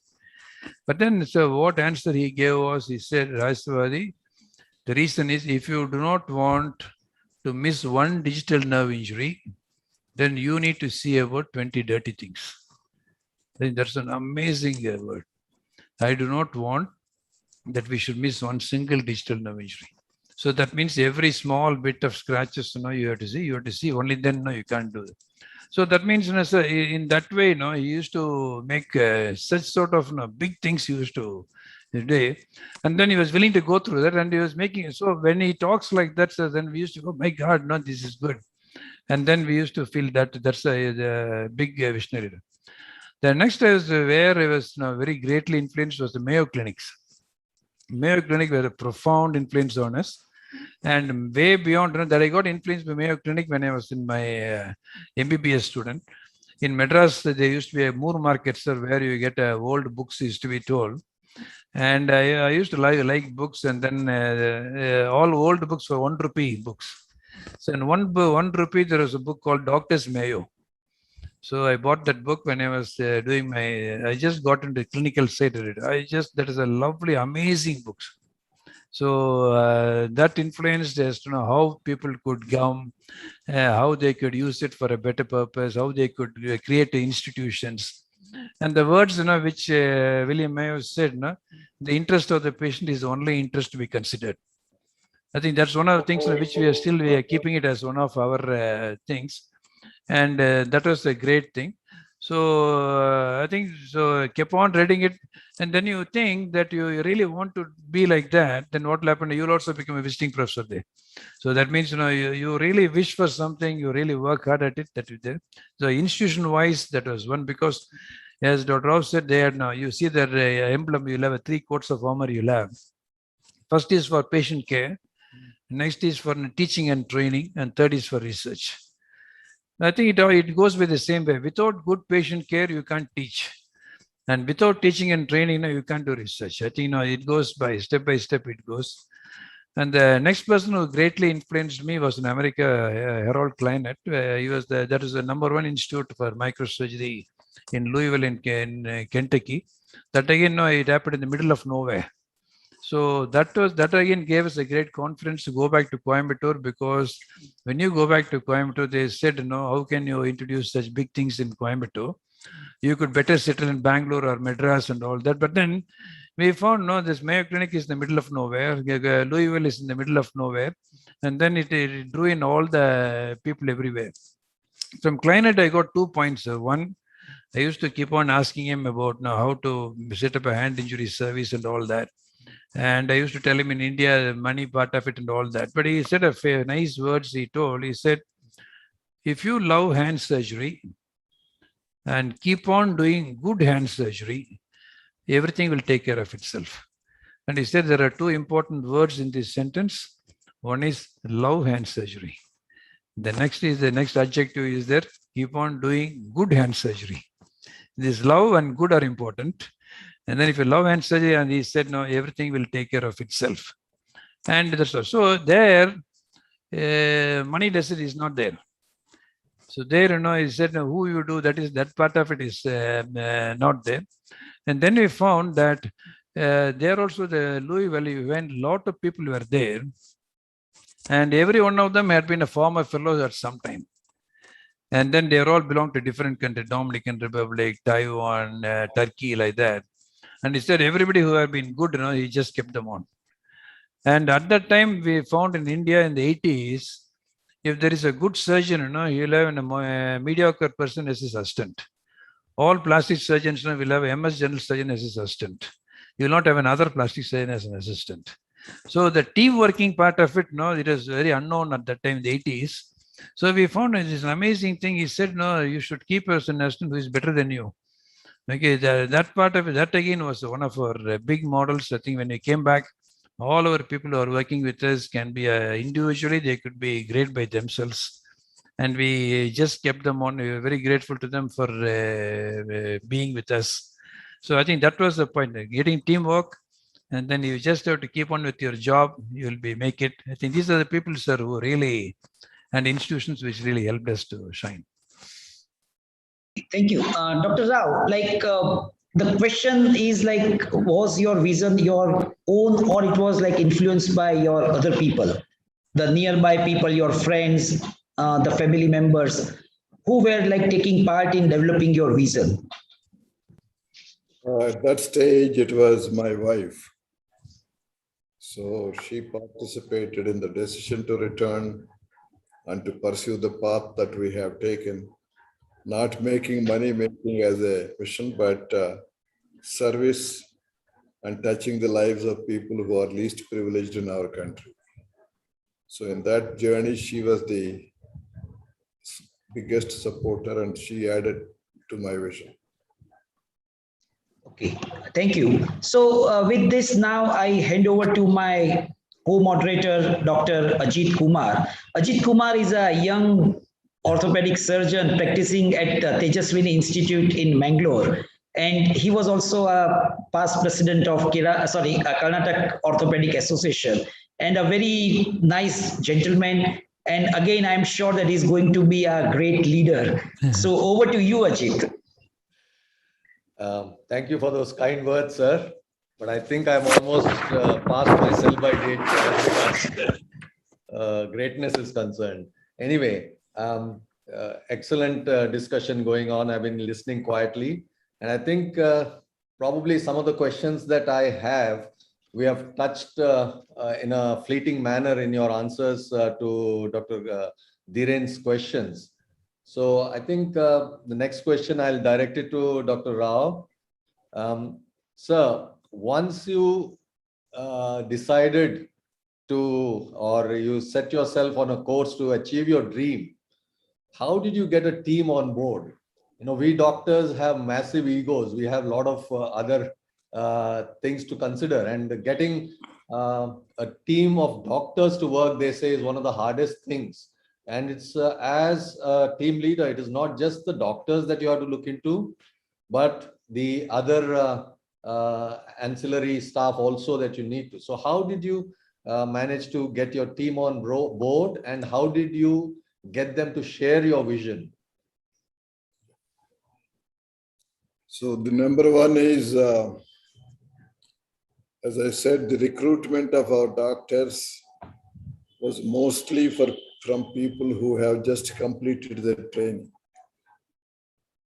But then, so what answer he gave was, he said, "Raja Sabapati, the reason is if you do not want to miss one digital nerve injury, then you need to see about 20 dirty things." I think that's an amazing word. I do not want that we should miss one single digital nerve injury. So that means every small bit of scratches, you have to see. You have to see. Only then, you can't do it. So that means, sir, in that way, he used to make such sort of big things he used to do. And then he was willing to go through that, and he was making it. So when he talks like that, sir, then we used to go, "My God, no, this is good." And then we used to feel that that's a big visionary. The next is where I was very greatly influenced was the Mayo Clinics. Mayo Clinic were a profound influence on us. And way beyond that, I got influenced by Mayo Clinic when I was in my MBBS student. In Madras, there used to be a Moor market, sir, where you get old books used to be told. And I used to like books, and then all old books for 1 rupee books. So in 1 rupee, there was a book called Doctor's Mayo. So I bought that book when I was I just got into clinical side of it. That is a lovely, amazing books. So that influenced as to know how people could come, how they could use it for a better purpose, how they could create institutions. And the words, which William Mayo said, the interest of the patient is the only interest to be considered. I think that's one of the things which we are keeping it as one of our things. And that was a great thing. So I think so. Kept on reading it, and then you think that you really want to be like that. Then what will happen? You'll also become a visiting professor there. So that means you really wish for something. You really work hard at it. That is there. So institution-wise, that was one, because as Dr. Rao said, there now you see that emblem. You'll have 3 coats of armor. You'll have. First is for patient care. Next is for teaching and training, and third is for research. I think it goes with the same way. Without good patient care, you can't teach. And without teaching and training, you can't do research. I think it goes by step, it goes. And the next person who greatly influenced me was in America, Harold Kleinet. That is the #1 institute for microsurgery in Louisville in Kentucky. That again, it happened in the middle of nowhere. So that again gave us a great confidence to go back to Coimbatore, because when you go back to Coimbatore, they said, how can you introduce such big things in Coimbatore? You could better settle in Bangalore or Madras and all that. But then we found, this Mayo Clinic is in the middle of nowhere. Louisville is in the middle of nowhere. And then it drew in all the people everywhere. From Kleinet, I got 2 points. One, I used to keep on asking him about how to set up a hand injury service and all that. And I used to tell him in India, the money part of it and all that. But he said a nice words he told. He said, if you love hand surgery and keep on doing good hand surgery, everything will take care of itself. And he said there are 2 important words in this sentence. One is love hand surgery. The next adjective is there, keep on doing good hand surgery. This love and good are important. And then if you love hand surgery, and he said, everything will take care of itself. And that's all. So there, money decision is not there. So there, he said, who you do, that part of it is not there. And then we found that there also the Louisville, when a lot of people were there, And every one of them had been a former fellow at some time. And then they all belong to different countries, Dominican Republic, Taiwan, Turkey, like that. And he said everybody who had been good, he just kept them on. And at that time, we found in India in the 80s, if there is a good surgeon, he'll have a mediocre person as his assistant. All plastic surgeons will have a MS general surgeon as his assistant. You will not have another plastic surgeon as an assistant. So the team working part of it, it was very unknown at that time in the 80s. So we found this amazing thing. He said, no, you should keep us an assistant who is better than you. Okay, that part of it, that again was one of our big models. I think when we came back, all our people who are working with us can be individually, they could be great by themselves. And we just kept them on. We were very grateful to them for being with us. So I think that was the point, getting teamwork. And then you just have to keep on with your job. You'll make it. I think these are the people, sir, who really, and institutions which really helped us to shine. Thank you. Dr. Rao, the question is was your vision your own, or it was influenced by your other people, the nearby people, your friends, the family members, who were taking part in developing your vision? At that stage, it was my wife. So she participated in the decision to return and to pursue the path that we have taken. Not making money making as a mission, but service and touching the lives of people who are least privileged in our country. So in that journey, she was the biggest supporter and she added to my vision. Okay, thank you. So with this now, I hand over to my co-moderator, Dr. Ajit Kumar. Ajit Kumar is a young orthopedic surgeon practicing at Tejaswini Institute in Mangalore. And he was also a past president of Karnataka Orthopedic Association, and a very nice gentleman. And again, I'm sure that he's going to be a great leader. So over to you, Ajit. Thank you for those kind words, sir. But I think I'm almost past my sell-by date as regards greatness is concerned. Anyway, excellent discussion going on. I've been listening quietly. And I think probably some of the questions that I have, we have touched in a fleeting manner in your answers to Dr. Dhiren's questions. So I think the next question I'll direct it to Dr. Rao. Sir, once you decided to, or you set yourself on a course to achieve your dream, how did you get a team on board? We doctors have massive egos. We have a lot of other things to consider, and getting a team of doctors to work, they say, is one of the hardest things. And it's as a team leader, it is not just the doctors that you have to look into, but the other ancillary staff also that you need to. So how did you manage to get your team on board, and how did you get them to share your vision? So the number one is, as I said, the recruitment of our doctors was mostly from people who have just completed their training.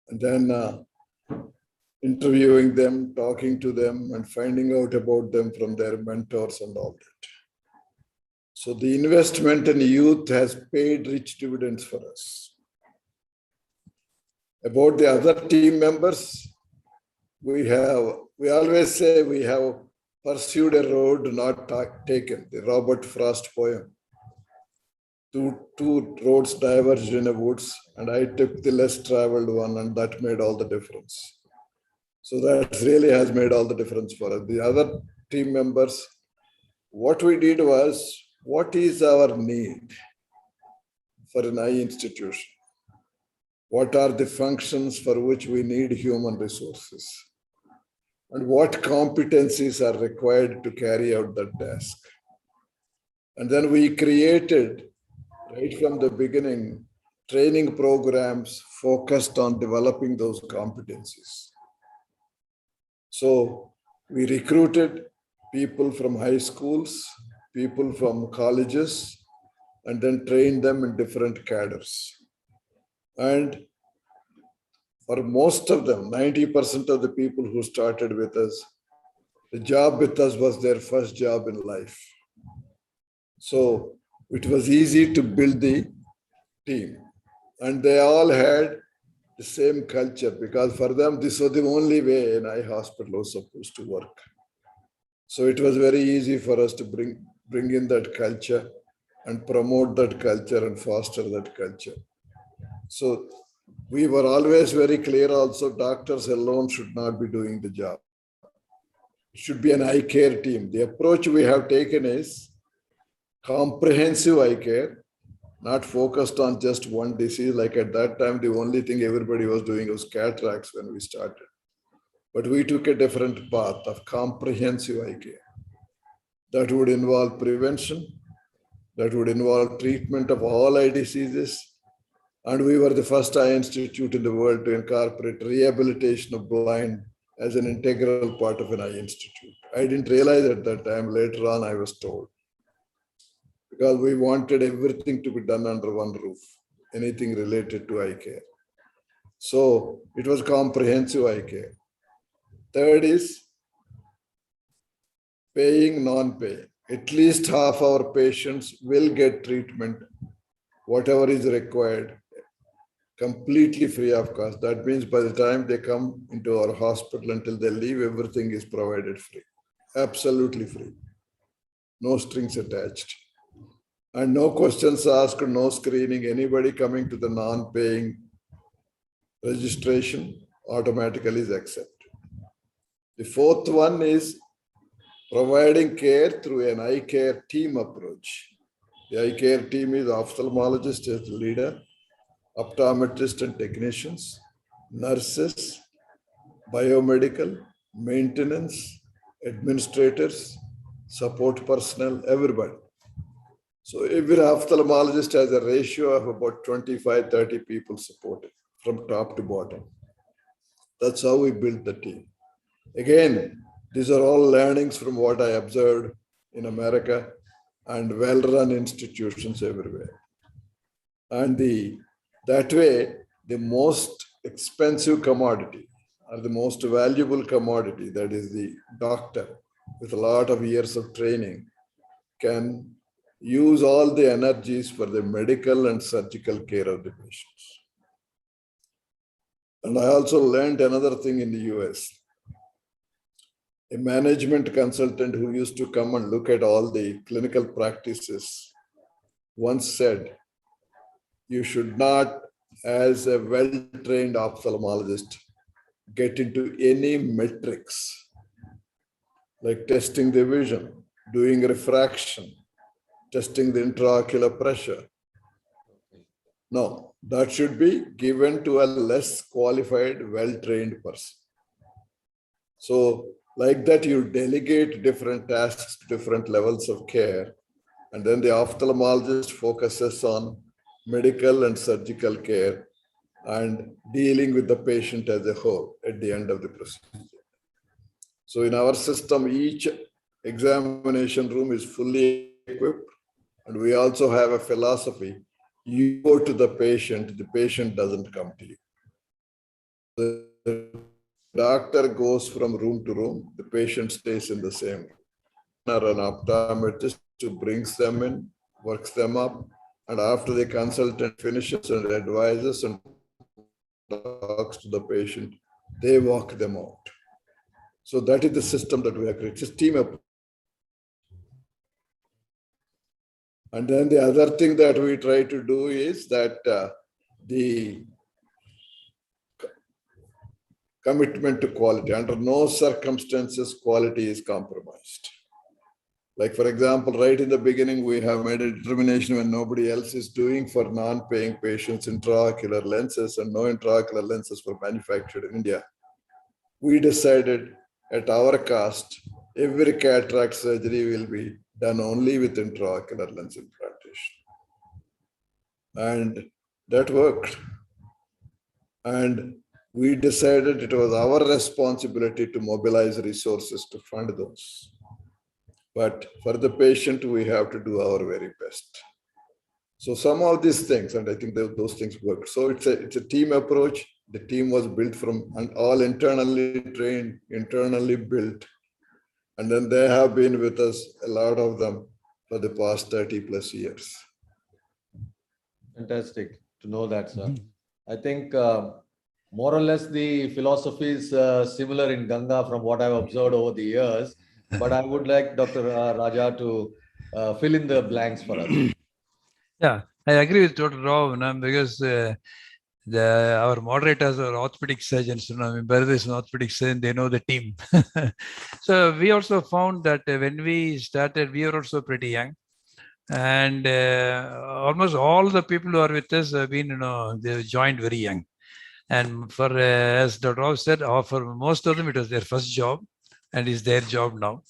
And then interviewing them, talking to them, and finding out about them from their mentors and all that. So the investment in youth has paid rich dividends for us. About the other team members, we always say we have pursued a road not taken, the Robert Frost poem. Two roads diverged in the woods, and I took the less traveled one, and that made all the difference. So that really has made all the difference for us. The other team members, what we did was, what is our need for an eye institution? What are the functions for which we need human resources? And what competencies are required to carry out that task? And then we created, right from the beginning, training programs focused on developing those competencies. So we recruited people from high schools, people from colleges, and then train them in different cadres. And for most of them, 90% of the people who started with us, the job with us was their first job in life. So it was easy to build the team. And they all had the same culture, because for them, this was the only way an eye hospital was supposed to work. So it was very easy for us to bring in that culture and promote that culture and foster that culture. So we were always very clear also, doctors alone should not be doing the job. It should be an eye care team. The approach we have taken is comprehensive eye care, not focused on just one disease. Like at that time, the only thing everybody was doing was cataracts when we started. But we took a different path of comprehensive eye care. That would involve prevention, that would involve treatment of all eye diseases. And we were the first eye institute in the world to incorporate rehabilitation of blind as an integral part of an eye institute. I didn't realize at that time, later on I was told. Because we wanted everything to be done under one roof, anything related to eye care. So it was comprehensive eye care. Third is paying, non-paying. At least half our patients will get treatment, whatever is required, completely free of cost. That means by the time they come into our hospital until they leave, everything is provided free, absolutely free, no strings attached. And no questions asked, no screening. Anybody coming to the non-paying registration automatically is accepted. The fourth one is providing care through an eye care team approach. The eye care team is ophthalmologist as the leader, optometrist and technicians, nurses, biomedical, maintenance, administrators, support personnel, everybody. So every ophthalmologist has a ratio of about 25-30 people supported from top to bottom. That's how we built the team. Again, these are all learnings from what I observed in America and well-run institutions everywhere. And that way, the most expensive commodity or the most valuable commodity, that is the doctor with a lot of years of training, can use all the energies for the medical and surgical care of the patients. And I also learned another thing in the US. A management consultant who used to come and look at all the clinical practices once said, you should not, as a well-trained ophthalmologist, get into any metrics like testing the vision, doing refraction, testing the intraocular pressure. No, that should be given to a less qualified, well-trained person. So like that, you delegate different tasks to different levels of care. And then the ophthalmologist focuses on medical and surgical care and dealing with the patient as a whole at the end of the procedure. So in our system, each examination room is fully equipped. And we also have a philosophy. You go to the patient doesn't come to you. The doctor goes from room to room, the patient stays in the same room. Or an optometrist who brings them in, works them up, and after the consultant finishes and advises and talks to the patient, they walk them out. So that is the system that we have created. It's team approach. And then the other thing that we try to do is that the commitment to quality. Under no circumstances, quality is compromised. Like, for example, right in the beginning, we have made a determination when nobody else is doing for non-paying patients intraocular lenses and no intraocular lenses were manufactured in India. We decided at our cost, every cataract surgery will be done only with intraocular lens implantation. And that worked. And we decided it was our responsibility to mobilize resources to fund those. But for the patient, we have to do our very best. So some of these things, and I think those things work. So it's a team approach. The team was built from all internally trained, internally built. And then they have been with us, a lot of them, for the past 30 plus years. Fantastic to know that, sir. I think more or less the philosophy is similar in Ganga from what I've observed over the years. But I would like Dr. Raja to fill in the blanks for us. Yeah, I agree with Dr. Rao, because our moderators are orthopedic surgeons. Bharat is an orthopedic surgeon, they know the team. So we also found that when we started, we were also pretty young. And almost all the people who are with us have been, they joined very young. And for, as Dr. Rao said, for most of them, it was their first job and is their job now.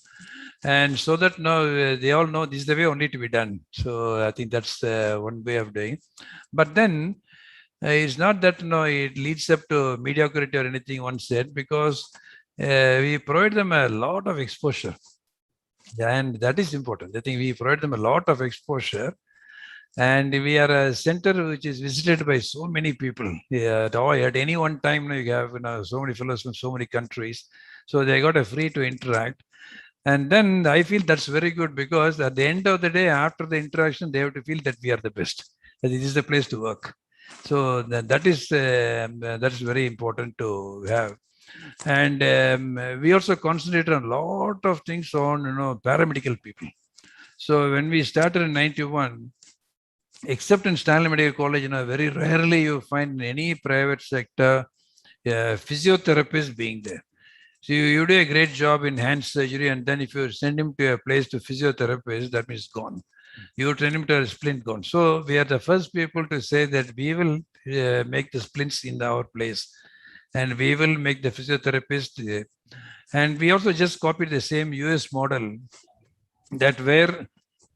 And so that now they all know this is the way only to be done. So I think that's one way of doing. But then it's not that it leads up to mediocrity or anything one said, because we provide them a lot of exposure. And that is important. I think we provide them a lot of exposure. And we are a center which is visited by so many people. At any one time, you have so many fellows from so many countries. So they got a free to interact. And then I feel that's very good, because at the end of the day, after the interaction, they have to feel that we are the best. That this is the place to work. So that's very important to have. And we also concentrate on a lot of things on paramedical people. So when we started in 91, except in Stanley Medical College, very rarely you find in any private sector physiotherapist being there. So you do a great job in hand surgery, and then if you send him to a place to physiotherapist, that means gone. You train him to a splint, gone. So we are the first people to say that we will make the splints in our place, and we will make the physiotherapist. And we also just copied the same US model, that where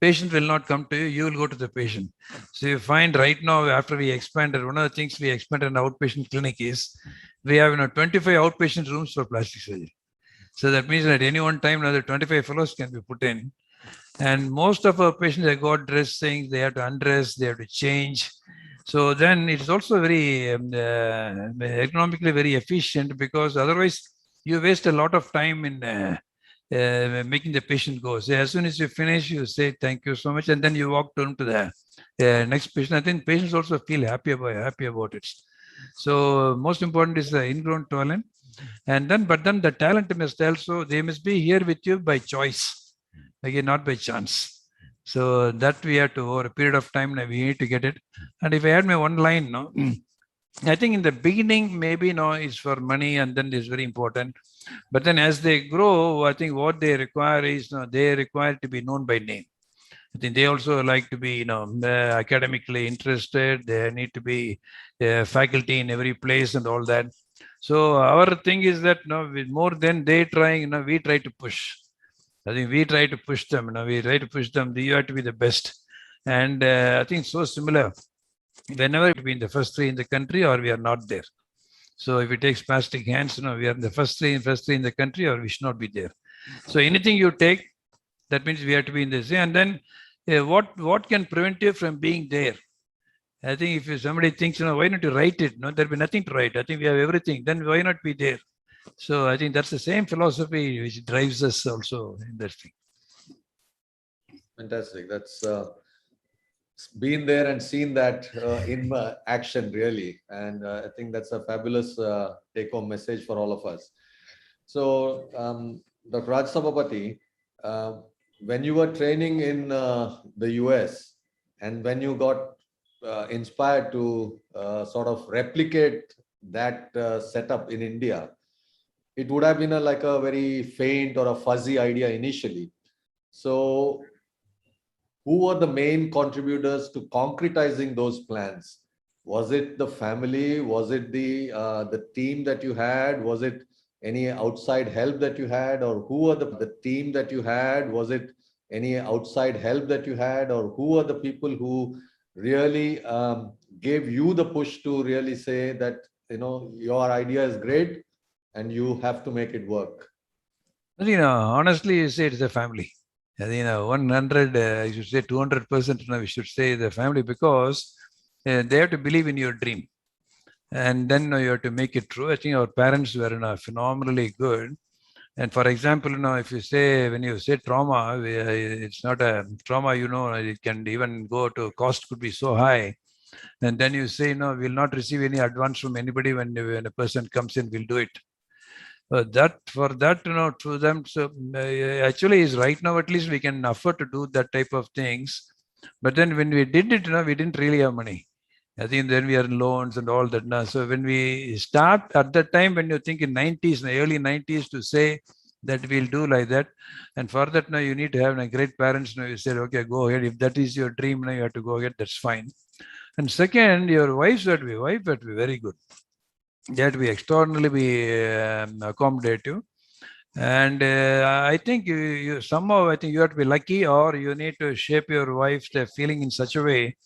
patient will not come to you, you will go to the patient. So you find right now, after we expanded, one of the things we expanded in outpatient clinic is we have 25 outpatient rooms for plastic surgery. So that means at any one time, another 25 fellows can be put in. And most of our patients have got dressing, they have to undress, they have to change. So then it's also very economically very efficient, because otherwise you waste a lot of time in making the patient go. So as soon as you finish, you say thank you so much, and then you walk down to the next patient. I think patients also feel happy about it. So most important is the ingrown talent, but then the talent must also, they must be here with you by choice, again, not by chance. So that we have to, over a period of time, we need to get it. And if I had my one line, I think in the beginning, maybe it's for money, and then it's very important. But then as they grow, I think what they require is they require to be known by name. I think they also like to be academically interested. They need to be faculty in every place and all that. So our thing is that with more than they trying, we try to push. I think we try to push them. We try to push them. You have to be the best. And I think so similar. Whenever we be in the first three in the country, or we are not there. So if it takes spastic hands, we are in the first three in the country, or we should not be there. So anything you take, that means we have to be in this. And then what can prevent you from being there? I think if somebody thinks, why not you write it? No, there'll be nothing to write. I think we have everything. Then why not be there? So I think that's the same philosophy which drives us also in that thing. Fantastic. That's been there and seen that in action, really. And I think that's a fabulous take-home message for all of us. So, Dr. Raja Sabapati, when you were training in the US, and when you got inspired to sort of replicate that setup in India, it would have been like a very faint or a fuzzy idea initially. So who were the main contributors to concretizing those plans? Was it the family? Was it the team that you had? Was it any outside help that you had? Or who were the team that you had? Was it any outside help that you had? Or who were the people who really gave you the push to really say that, your idea is great and you have to make it work? Honestly, you say it's a family. I think 100, I should say 200%, we should say the family, because they have to believe in your dream. And then you have to make it true. I think our parents were phenomenally good. And for example, if you say, when you say trauma, it's not a trauma, it can even go to cost could be so high. And then you say, we'll not receive any advance from anybody when a person comes in, we'll do it. To them, so actually is right now, at least we can afford to do that type of things. But then when we did it, we didn't really have money. I think then we are in loans and all that now. So when we start at that time, when you think in 90s, early 90s, to say that we'll do like that, and for that now you need to have great parents. You said, okay, go ahead. If that is your dream, now you have to go ahead. That's fine. And second, your wife had to be very good. They had to be extraordinarily accommodative. And I think you somehow, I think you have to be lucky, or you need to shape your wife's feeling in such a way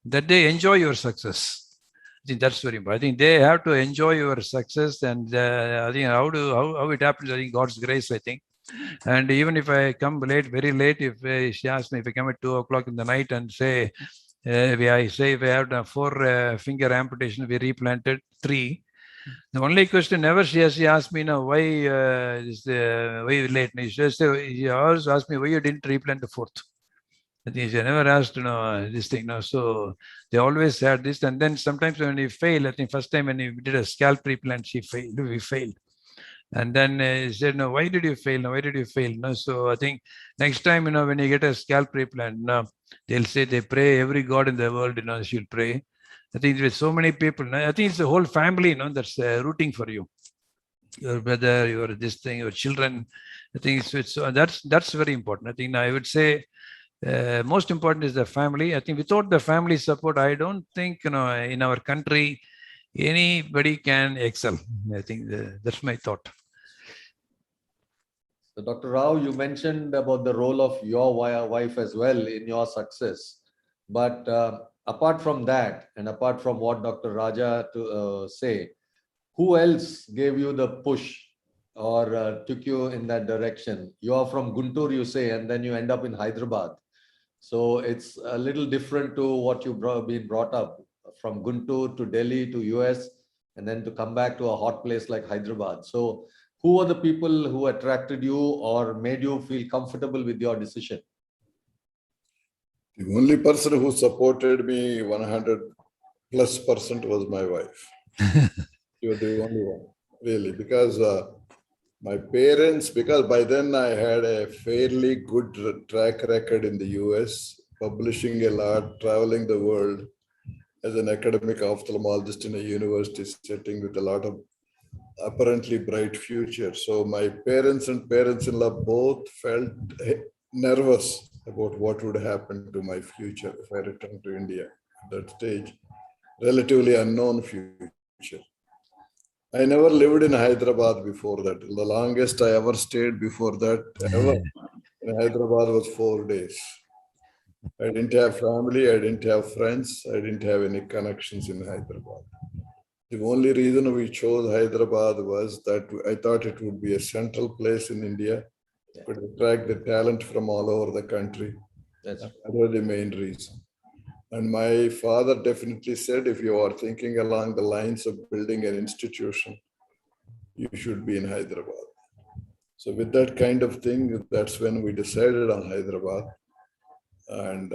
that they enjoy your success. I think that's very important. I think they have to enjoy your success, and I think how it happens, I think God's grace, I think. And even if I come late, very late, if she asks me, if I come at 2 o'clock in the night and say, I say if I have 4 finger amputation, we replanted 3. The only question never she asked me, why why you late? She always asked me, why you didn't replant the 4th. I think she never asked, this thing. So they always had this. And then sometimes when we fail, I think first time when we did a scalp replant, we failed. And then he said, no, why did you fail? Why did you fail? So I think next time, when you get a scalp replant, they'll say they pray every God in the world, she'll pray. I think with so many people, I think it's the whole family, that's rooting for you. Your brother, your this thing, your children. I think that's very important. I think I would say most important is the family. I think without the family support, I don't think in our country anybody can excel. I think that's my thought. So Dr. Rao, you mentioned about the role of your wife as well in your success. But apart from that, and apart from what Dr. Raja to say, who else gave you the push or took you in that direction? You are from Guntur, you say, and then you end up in Hyderabad. So it's a little different to what you've been brought up, from Guntur to Delhi to US, and then to come back to a hot place like Hyderabad. So who are the people who attracted you or made you feel comfortable with your decision? The only person who supported me 100+% was my wife. She was the only one, really, because my parents, because by then I had a fairly good track record in the US, publishing a lot, traveling the world as an academic ophthalmologist in a university setting with a lot of apparently bright future. So my parents and parents-in-law both felt nervous about what would happen to my future if I returned to India at that stage, relatively unknown future. I never lived in Hyderabad before that. The longest I ever stayed before that ever in Hyderabad was 4 days. I didn't have family, I didn't have friends, I didn't have any connections in Hyderabad. The only reason we chose Hyderabad was that I thought it would be a central place in India, could attract the talent from all over the country. That was the main reason. And my father definitely said, if you are thinking along the lines of building an institution, you should be in Hyderabad. So with that kind of thing, that's when we decided on Hyderabad. And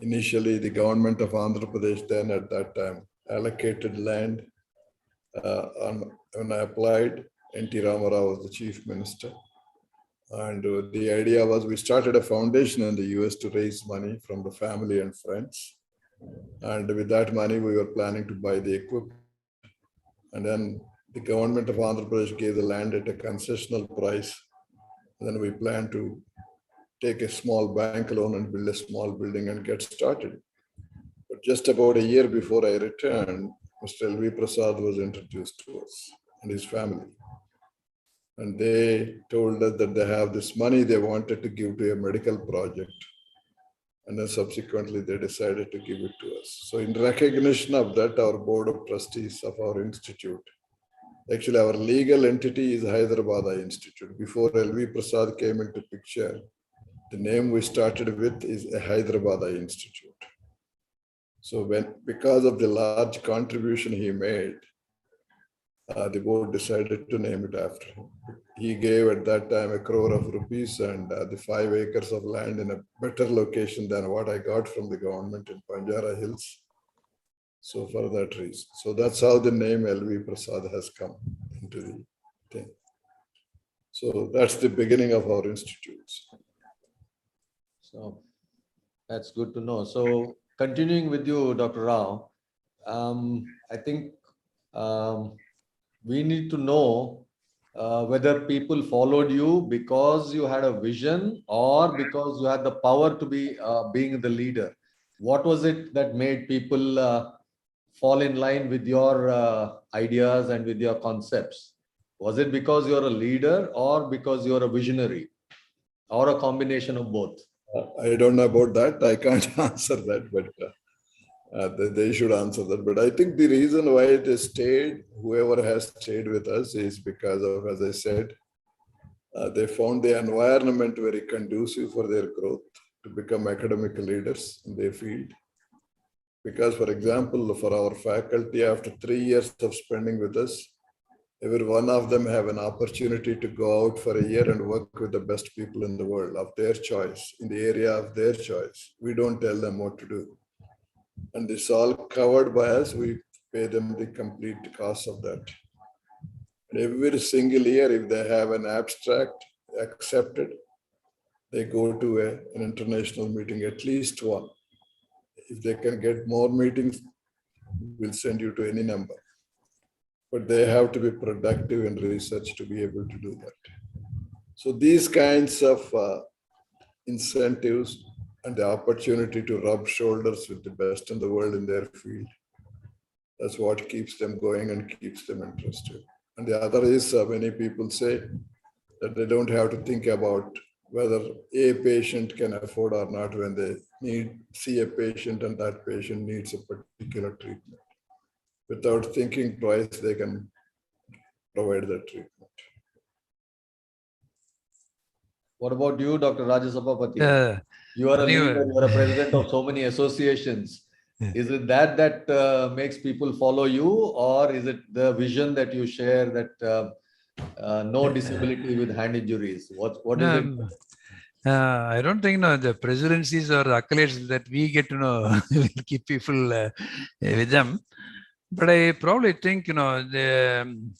initially, the government of Andhra Pradesh then at that time allocated land. When I applied, N.T. Ramarao was the chief minister. And the idea was we started a foundation in the US to raise money from the family and friends. And with that money, we were planning to buy the equipment. And then the government of Andhra Pradesh gave the land at a concessional price. And then we planned to take a small bank loan and build a small building and get started. But just about a year before I returned, Mr. L.V. Prasad was introduced to us and his family. And they told us that they have this money they wanted to give to a medical project. And then subsequently, they decided to give it to us. So in recognition of that, our board of trustees of our institute, actually our legal entity is Hyderabad Institute. Before L.V. Prasad came into picture, The name we started with is a Hyderabad Eye Institute. So because of the large contribution he made, the board decided to name it after him. He gave at that time 1 crore of rupees and the 5 acres of land in a better location than what I got from the government in Banjara Hills. So for that reason. So that's how the name LV Prasad has come into the thing. So that's the beginning of our institutes. So that's good to know. So continuing with you, Dr. Rao, I think we need to know whether people followed you because you had a vision or because you had the power to be being the leader. What was it that made people fall in line with your ideas and with your concepts? Was it because you're a leader or because you're a visionary or a combination of both? I don't know about that. I can't answer that, but they should answer that. But I think the reason why it has stayed, whoever has stayed with us, is because of, as I said, they found the environment very conducive for their growth to become academic leaders in their field. Because, for example, for our faculty, after 3 years of spending with us, every one of them have an opportunity to go out for a year and work with the best people in the world of their choice, in the area of their choice. We don't tell them what to do. And this all covered by us. We pay them the complete cost of that. And every single year, if they have an abstract accepted, they go to an international meeting, at least one. If they can get more meetings, we'll send you to any number. But they have to be productive in research to be able to do that. So these kinds of incentives and the opportunity to rub shoulders with the best in the world in their field, that's what keeps them going and keeps them interested. And the other is many people say that they don't have to think about whether a patient can afford or not when they see a patient and that patient needs a particular treatment. Without thinking twice, they can provide that treatment. What about you, Dr. Raja Sabapati? You are a leader, you are a president of so many associations. Is it that makes people follow you, or is it the vision that you share that no disability with hand injuries? What is it? I don't think the presidencies or the accolades that we get to know will keep people with them. But I probably think, one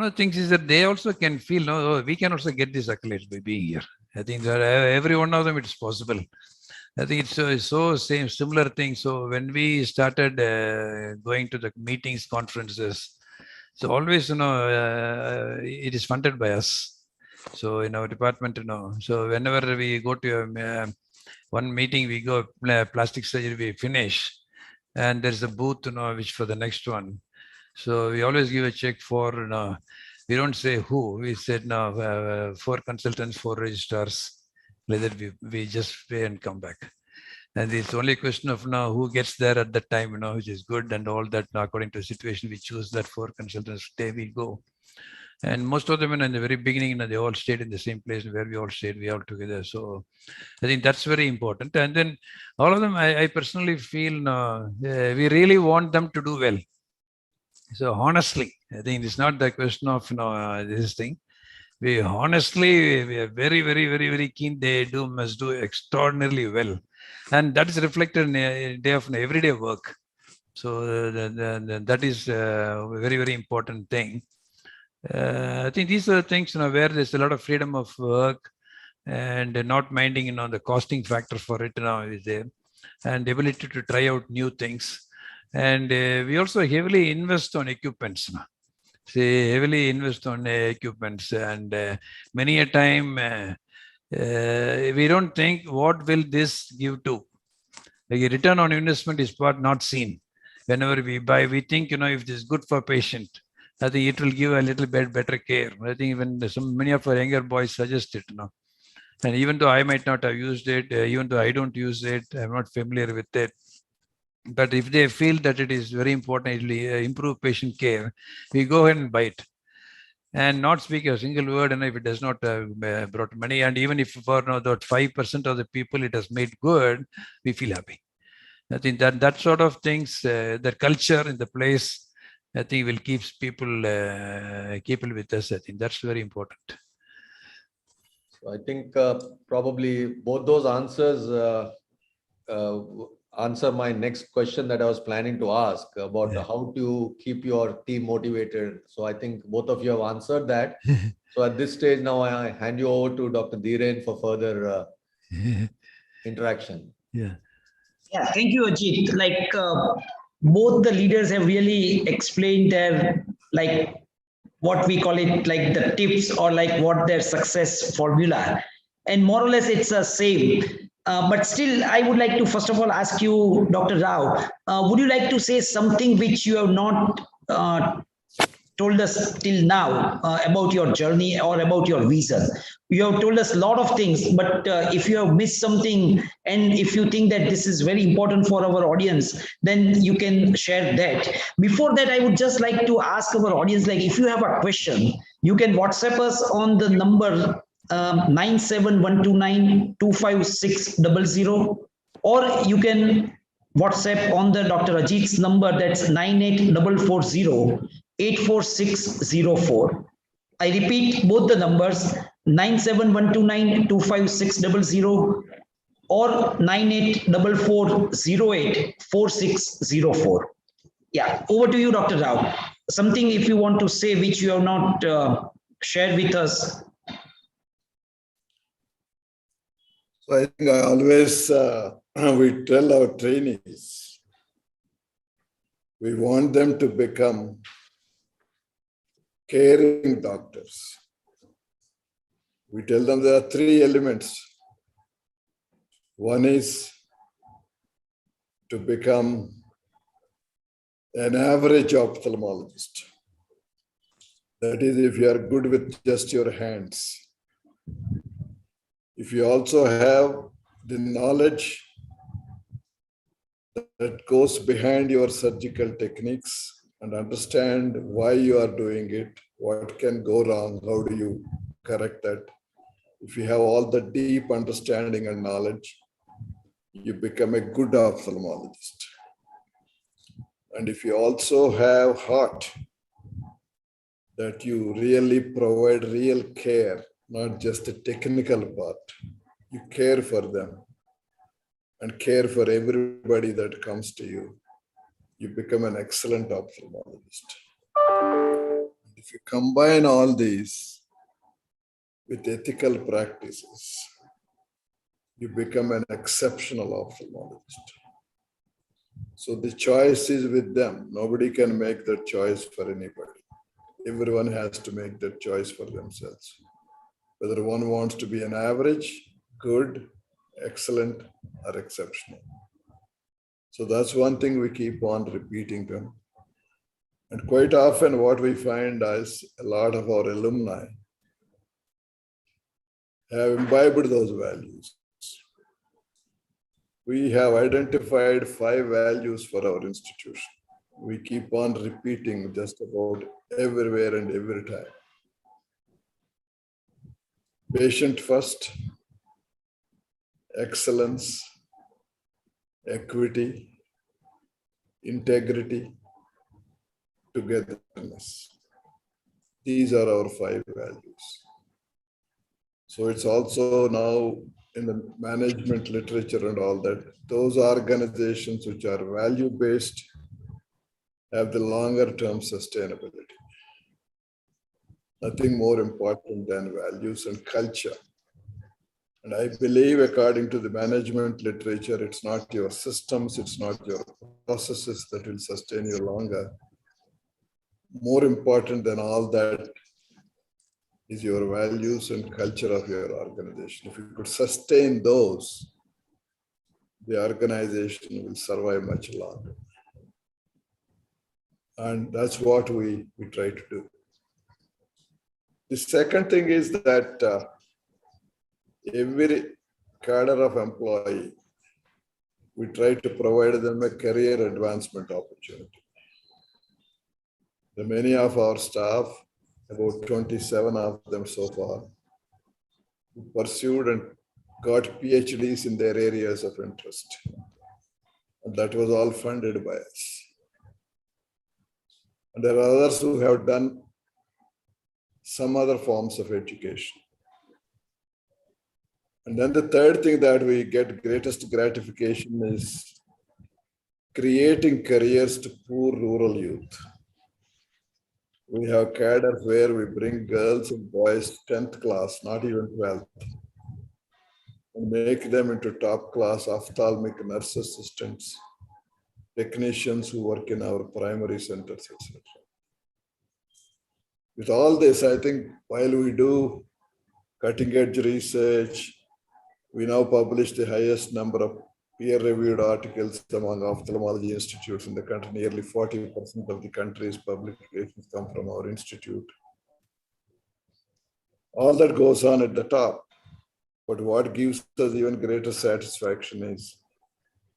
of the things is that they also can feel, oh, we can also get these accolades by being here. I think that every one of them, it's possible. I think it's so same, similar thing. So when we started going to the meetings, conferences, so always, it is funded by us. So in our department, so whenever we go to one meeting, we go plastic surgery, we finish, and there's a booth, which for the next one. So we always give a check for, we don't say who, we said 4 consultants, 4 registrars, like that we just pay and come back. And it's only a question of now who gets there at that time, which is good, and all that. According to the situation, we choose that 4 consultants, day we go. And most of them, in the very beginning, they all stayed in the same place where we all stayed, we all together. So I think that's very important. And then all of them, I personally feel we really want them to do well. So honestly, I think it's not the question of this thing. We are very, very, very, very keen. They must do extraordinarily well, and that is reflected in a day of everyday work. So that is a very, very important thing. I think these are things where there's a lot of freedom of work and not minding the costing factor for it is there, and the ability to try out new things. And we also heavily invest on equipments. Heavily invest on equipments, and many a time we don't think what will this give to. Like a return on investment is not seen. Whenever we buy, we think if this is good for patient, I think it will give a little bit better care. I think even many of our younger boys suggest it. And even though I might not have used it, even though I don't use it, I'm not familiar with it. But if they feel that it is very important, it will improve patient care, we go ahead and buy it. and not speak a single word, and if it does not brought money, and even if for that 5% of the people it has made good, we feel happy. I think that sort of things, the culture in the place, I think will keep people with us. I think that's very important. So I think probably both those answers answer my next question that I was planning to ask about how to keep your team motivated. So I think both of you have answered that. So at this stage now, I hand you over to Dr. Dhiren for further interaction. Yeah. Yeah, thank you, Ajit. Like both the leaders have really explained their, like, what we call it, like the tips, or like what their success formula, and more or less it's the same. But still, I would like to first of all ask you, Dr. Rao, would you like to say something which you have not told us till now about your journey or about your vision? You have told us a lot of things, but if you have missed something, and if you think that this is very important for our audience, then you can share that. Before that, I would just like to ask our audience, like, if you have a question, you can WhatsApp us on the number 97129256000, or you can WhatsApp on the Dr. Ajit's number, that's 98440-84604. I repeat both the numbers, 97129256000 or 9844084604. Yeah, over to you, Dr. Rao. Something if you want to say which you have not shared with us. So I think I always, we tell our trainees, we want them to become caring doctors. We tell them there are three elements. One is to become an average ophthalmologist. That is, if you are good with just your hands. If you also have the knowledge that goes behind your surgical techniques and understand why you are doing it, what can go wrong, how do you correct that. If you have all the deep understanding and knowledge, you become a good ophthalmologist. And if you also have heart, that you really provide real care, not just a technical part, you care for them and care for everybody that comes to you, you become an excellent ophthalmologist. If you combine all these with ethical practices, you become an exceptional ophthalmologist. So the choice is with them. Nobody can make that choice for anybody. Everyone has to make that choice for themselves. Whether one wants to be an average, good, excellent, or exceptional. So that's one thing we keep on repeating them. And quite often what we find is a lot of our alumni have imbibed those values. We have identified 5 values for our institution. We keep on repeating just about everywhere and every time. Patient first, excellence, equity, integrity, togetherness. These are our 5 values. So it's also now in the management literature and all that, those organizations which are value-based have the longer-term sustainability. Nothing more important than values and culture. And I believe, according to the management literature, it's not your systems, it's not your processes that will sustain you longer. More important than all that is your values and culture of your organization. If you could sustain those, the organization will survive much longer. And that's what we try to do. The second thing is that every cadre of employee, we try to provide them a career advancement opportunity. Many of our staff about 27 of them so far, who pursued and got PhDs in their areas of interest. And that was all funded by us. And there are others who have done some other forms of education. And then the third thing that we get greatest gratification is creating careers to poor rural youth. We have cadres where we bring girls and boys 10th class, not even 12th, and make them into top class ophthalmic nurse assistants, technicians who work in our primary centers, etc. With all this, I think while we do cutting edge research, we now publish the highest number of peer-reviewed articles among ophthalmology institutes in the country. Nearly 40% of the country's publications come from our institute. All that goes on at the top. But what gives us even greater satisfaction is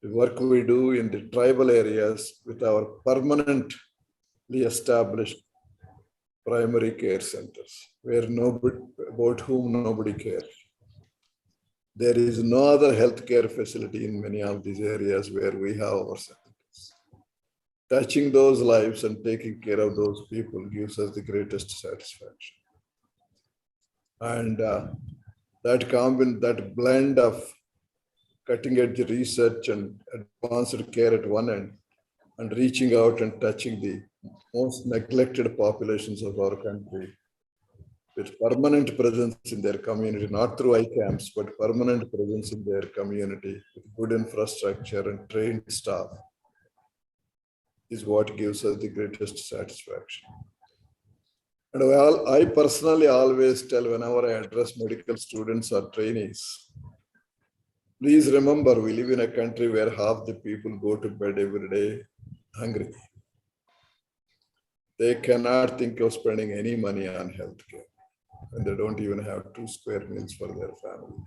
the work we do in the tribal areas with our permanently established primary care centers, where nobody, about whom nobody cares. There is no other healthcare facility in many of these areas where we have our centers. Touching those lives and taking care of those people gives us the greatest satisfaction. And that blend of cutting edge research and advanced care at one end, and reaching out and touching the most neglected populations of our country with permanent presence in their community, not through ICAMs, but permanent presence in their community with good infrastructure and trained staff, is what gives us the greatest satisfaction. And I personally always tell whenever I address medical students or trainees, please remember we live in a country where half the people go to bed every day hungry. They cannot think of spending any money on healthcare, and they don't even have 2 square meals for their family.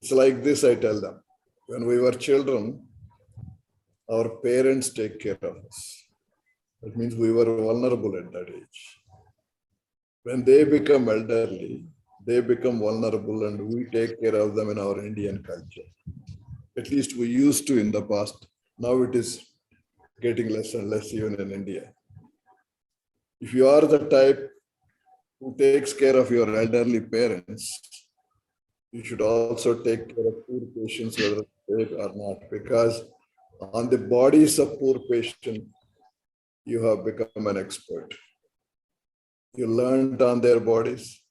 It's like this, I tell them. When we were children, our parents take care of us. That means we were vulnerable at that age. When they become elderly, they become vulnerable, and we take care of them in our Indian culture. At least we used to in the past. Now it is getting less and less even in India. If you are the type who takes care of your elderly parents, you should also take care of poor patients, whether they or not, because on the bodies of poor patients, you have become an expert. You learned on their bodies.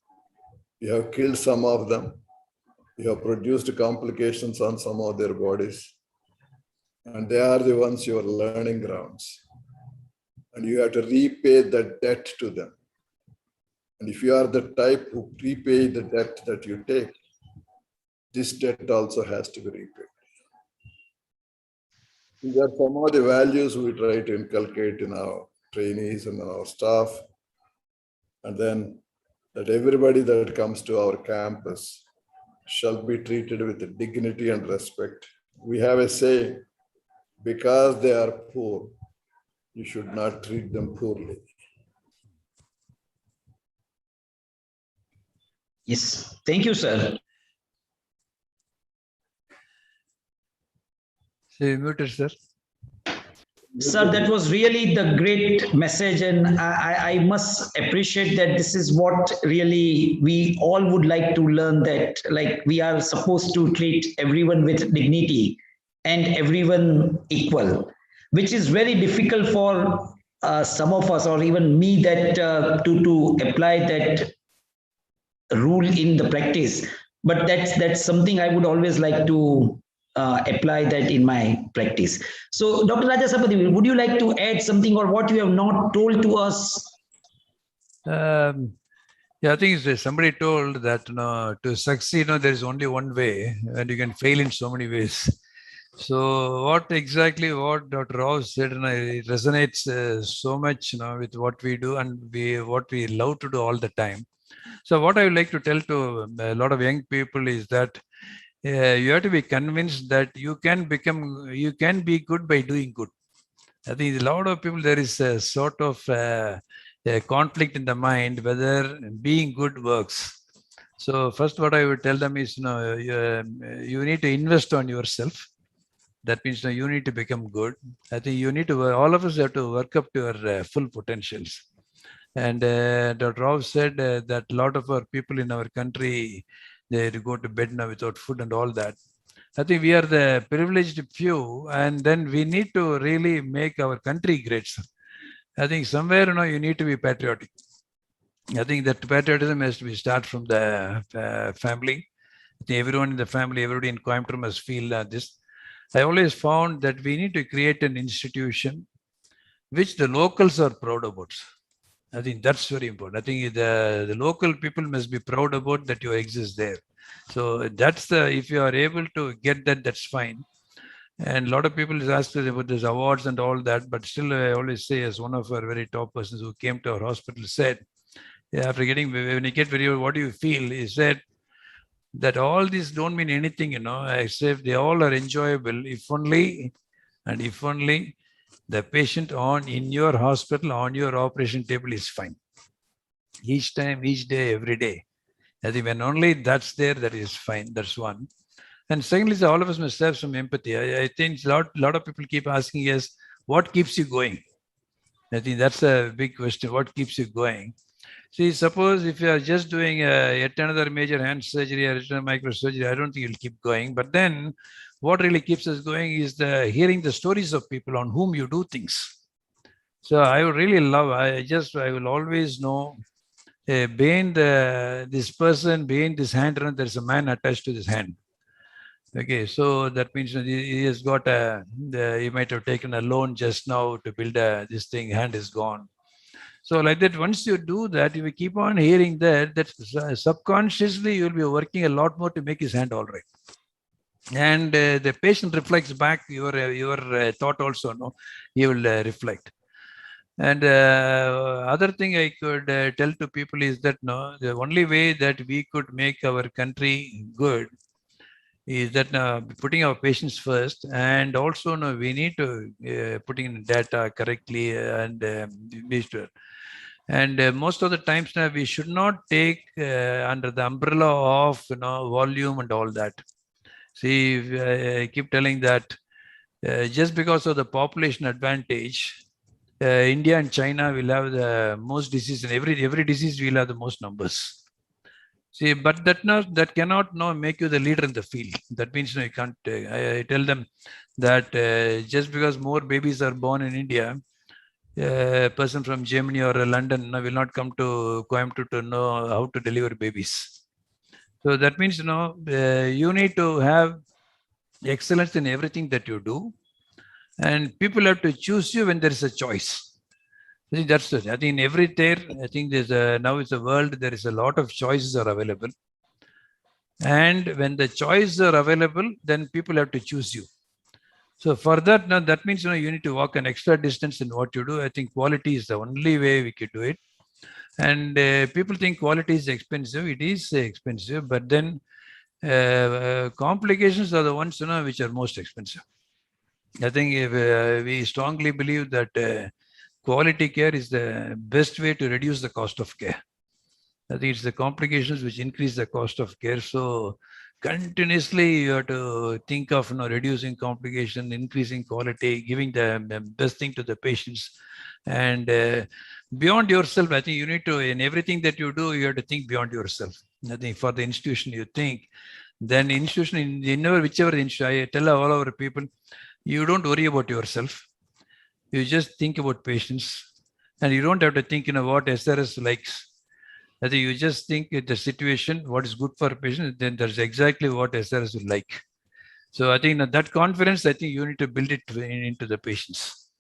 You have killed some of them. You have produced complications on some of their bodies. And they are the ones your learning grounds. And you have to repay the debt to them. And if you are the type who repay the debt that you take, this debt also has to be repaid. These are some of the values we try to inculcate in our trainees and our staff. And then that everybody that comes to our campus shall be treated with dignity and respect. We have a saying, because they are poor, you should not treat them poorly. Yes, thank you, sir. So you muted, sir. Sir, that was really the great message, and I must appreciate that this is what really we all would like to learn, that like we are supposed to treat everyone with dignity and everyone equal, which is very difficult for some of us, or even me, that to apply that rule in the practice. But that's something I would always like to apply that in my practice. So Dr. Raja Sabapati, would you like to add something, or what you have not told to us? Yeah, I think somebody told that to succeed, there is only one way, and you can fail in so many ways. So what Dr. Rao said, it resonates so much with what we do and what we love to do all the time. So what I would like to tell to a lot of young people is that you have to be convinced that you can be good by doing good. I think a lot of people, there is a sort of a conflict in the mind whether being good works. So first, what I would tell them is, you need to invest on yourself. That means you need to become good. I think you need to. All of us have to work up to our full potentials. And Dr. Rao said that a lot of our people in our country, they go to bed now without food and all that. I think we are the privileged few, and then we need to really make our country great. Sir. I think somewhere, you need to be patriotic. I think that patriotism has to be start from the family. I think everyone in the family, everybody in Coimbatore must feel this. I always found that we need to create an institution which the locals are proud about. I think that's very important. I think the local people must be proud about that you exist there. So that's if you are able to get that, that's fine. And a lot of people is asked us about these awards and all that, but still I always say, as one of our very top persons who came to our hospital said, after getting, when you get very, what do you feel? He said that all these don't mean anything, except they all are enjoyable if only the patient in your hospital, on your operation table is fine. Each time, each day, every day. I think when only that's there, that is fine. That's one. And secondly, all of us must have some empathy. I think a lot of people keep asking us, what keeps you going? I think that's a big question. What keeps you going? See, suppose if you are just doing yet another major hand surgery or microsurgery, I don't think you'll keep going. But then what really keeps us going is hearing the stories of people on whom you do things. So I would really love, I will always know, behind this person, behind this hand, there's a man attached to this hand. Okay, so that means he has got he might have taken a loan just now to build this thing, hand is gone. So like that, once you do that, if you keep on hearing that subconsciously you'll be working a lot more to make his hand all right. And the patient reflects back your thought also, no? He will reflect. And other thing I could tell to people is that the only way that we could make our country good is that putting our patients first, and also we need to putting in data correctly and most of the times now we should not take under the umbrella of volume and all that. See, I keep telling that just because of the population advantage, India and China will have the most disease, and every disease will have the most numbers. See, but that cannot make you the leader in the field. That means you can't. I tell them that just because more babies are born in India, a person from Germany or London will not come to Coimbatore to know how to deliver babies. So that means you need to have excellence in everything that you do, and people have to choose you when there is a choice. I think that's it. I think in every there, I think there's now it's a world, there is a lot of choices are available. And when the choices are available, then people have to choose you. So for that, now that means you need to walk an extra distance in what you do. I think quality is the only way we could do it. And people think quality is expensive. It is expensive, but then complications are the ones which are most expensive. I think we strongly believe that quality care is the best way to reduce the cost of care. I think it's the complications which increase the cost of care. So continuously you have to think of reducing complication, increasing quality, giving the best thing to the patients. And beyond yourself, I think you need to, in everything that you do, you have to think beyond yourself. I think for the institution you think, then institution, whichever institution, I tell all our people, you don't worry about yourself. You just think about patients, and you don't have to think what SRS likes. I think you just think the situation, what is good for a patient, then that's exactly what SRS will like. So I think that confidence, I think you need to build it into the patients.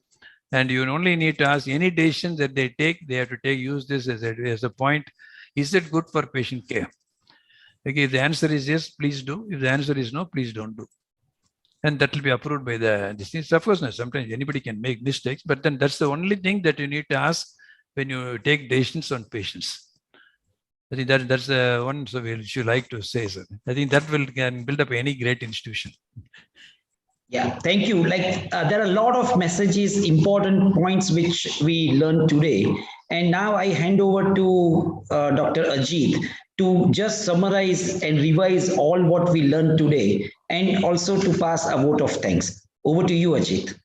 And you only need to ask any decision that they take, they have to use this as a point. Is it good for patient care? Okay, if the answer is yes, please do. If the answer is no, please don't do. And that will be approved by this thing. Of course, sometimes anybody can make mistakes, but then that's the only thing that you need to ask when you take decisions on patients. I think that's the one which you like to say, sir. I think that can build up any great institution. Yeah, thank you. Like there are a lot of messages, important points which we learned today. And now I hand over to Dr. Ajit to just summarize and revise all what we learned today and also to pass a vote of thanks. Over to you, Ajit.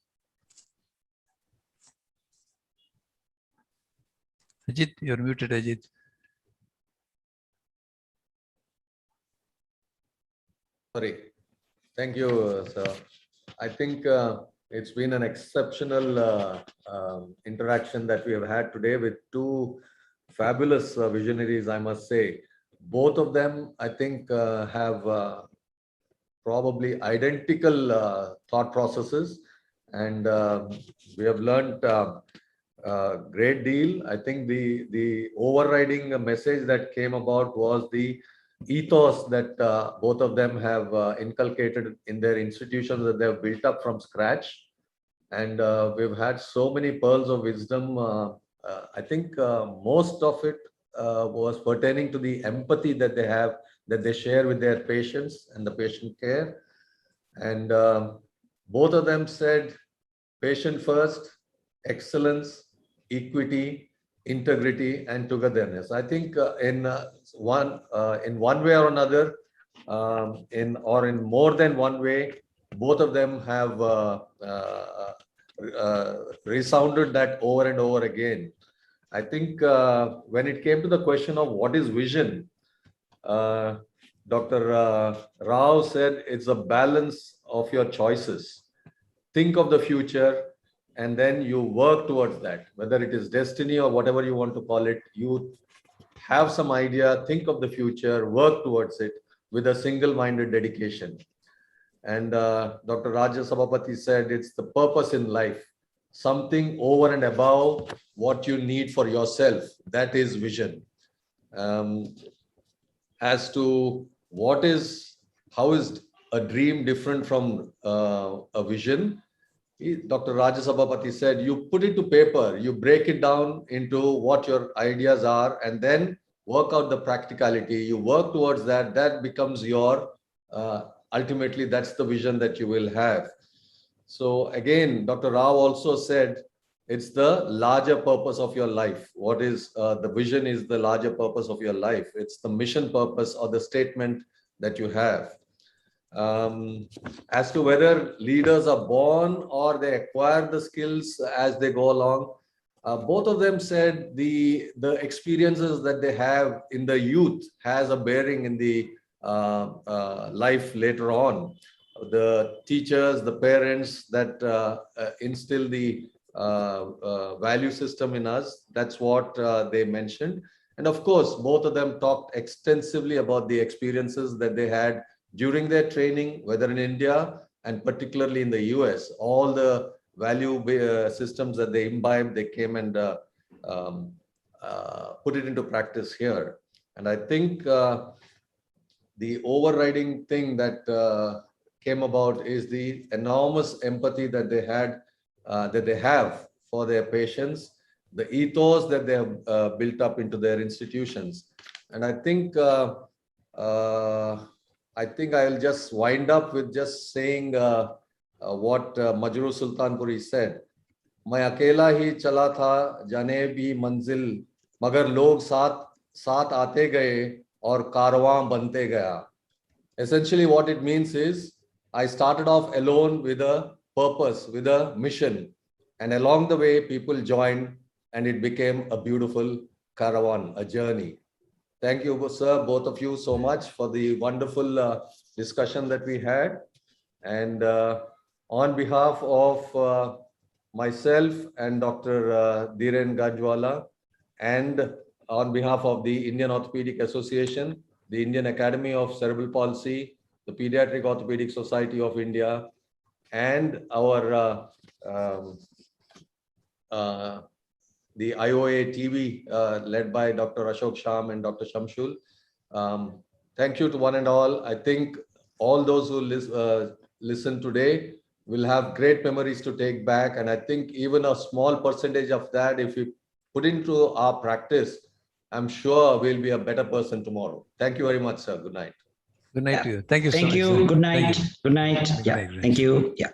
Ajit, you're muted, Ajit. Sorry. Thank you, sir. I think it's been an exceptional interaction that we have had today with two fabulous visionaries, I must say. Both of them, I think, have probably identical thought processes, and we have learned a great deal. I think the overriding message that came about was the ethos that both of them have inculcated in their institutions that they have built up from scratch. And we've had so many pearls of wisdom. I think most of it was pertaining to the empathy that they have, that they share with their patients and the patient care. And both of them said patient first, excellence, equity, integrity, and togetherness. I think in one way or another, in more than one way, both of them have resounded that over and over again. I think when it came to the question of what is vision, Dr. Rao said it's a balance of your choices. Think of the future and then you work towards that, whether it is destiny or whatever you want to call it. You have some idea, think of the future, work towards it with a single-minded dedication. And Dr. Raja Sabapati said it's the purpose in life, something over and above what you need for yourself. That is vision. As to how is a dream different from a vision, Dr. Raja Sabapati said, you put it to paper, you break it down into what your ideas are, and then work out the practicality. You work towards that. That becomes your, ultimately, that's the vision that you will have. So again, Dr. Rao also said, it's the larger purpose of your life. What is the vision is the larger purpose of your life. It's the mission purpose or the statement that you have. As to whether leaders are born or they acquire the skills as they go along, both of them said the experiences that they have in the youth has a bearing in the life later on. The teachers, the parents that instill the value system in us, that's what they mentioned. And of course, both of them talked extensively about the experiences that they had during their training, whether in India and particularly in the US. All the value systems that they imbibed, they came and put it into practice here. And I think the overriding thing that came about is the enormous empathy that they had, that they have for their patients, the ethos that they have built up into their institutions. And I think I'll just wind up with just saying what Majrur Sultanpuri said. मैं अकेला ही चला था जाने भी मंजिल, मगर लोग साथ साथ आते गए और कारवां बनते गया. Essentially what it means is I started off alone with a purpose, with a mission, and along the way people joined and it became a beautiful caravan, a journey. Thank you, sir, both of you so much for the wonderful discussion that we had. And on behalf of myself and Dr. Dhiren Gajwala, and on behalf of the Indian Orthopedic Association, the Indian Academy of Cerebral Palsy, the Pediatric Orthopedic Society of India, and our the IOATV led by Dr. Ashok Sham and Dr. Shamshul. Thank you to one and all. I think all those who listen today will have great memories to take back. And I think even a small percentage of that, if we put into our practice, I'm sure we'll be a better person tomorrow. Thank you very much, sir. Good night. Good night to you. Thank you so Thank much. you. Sir. Good Thank night. you. Good night. Good Yeah. night. Thank you. Yeah.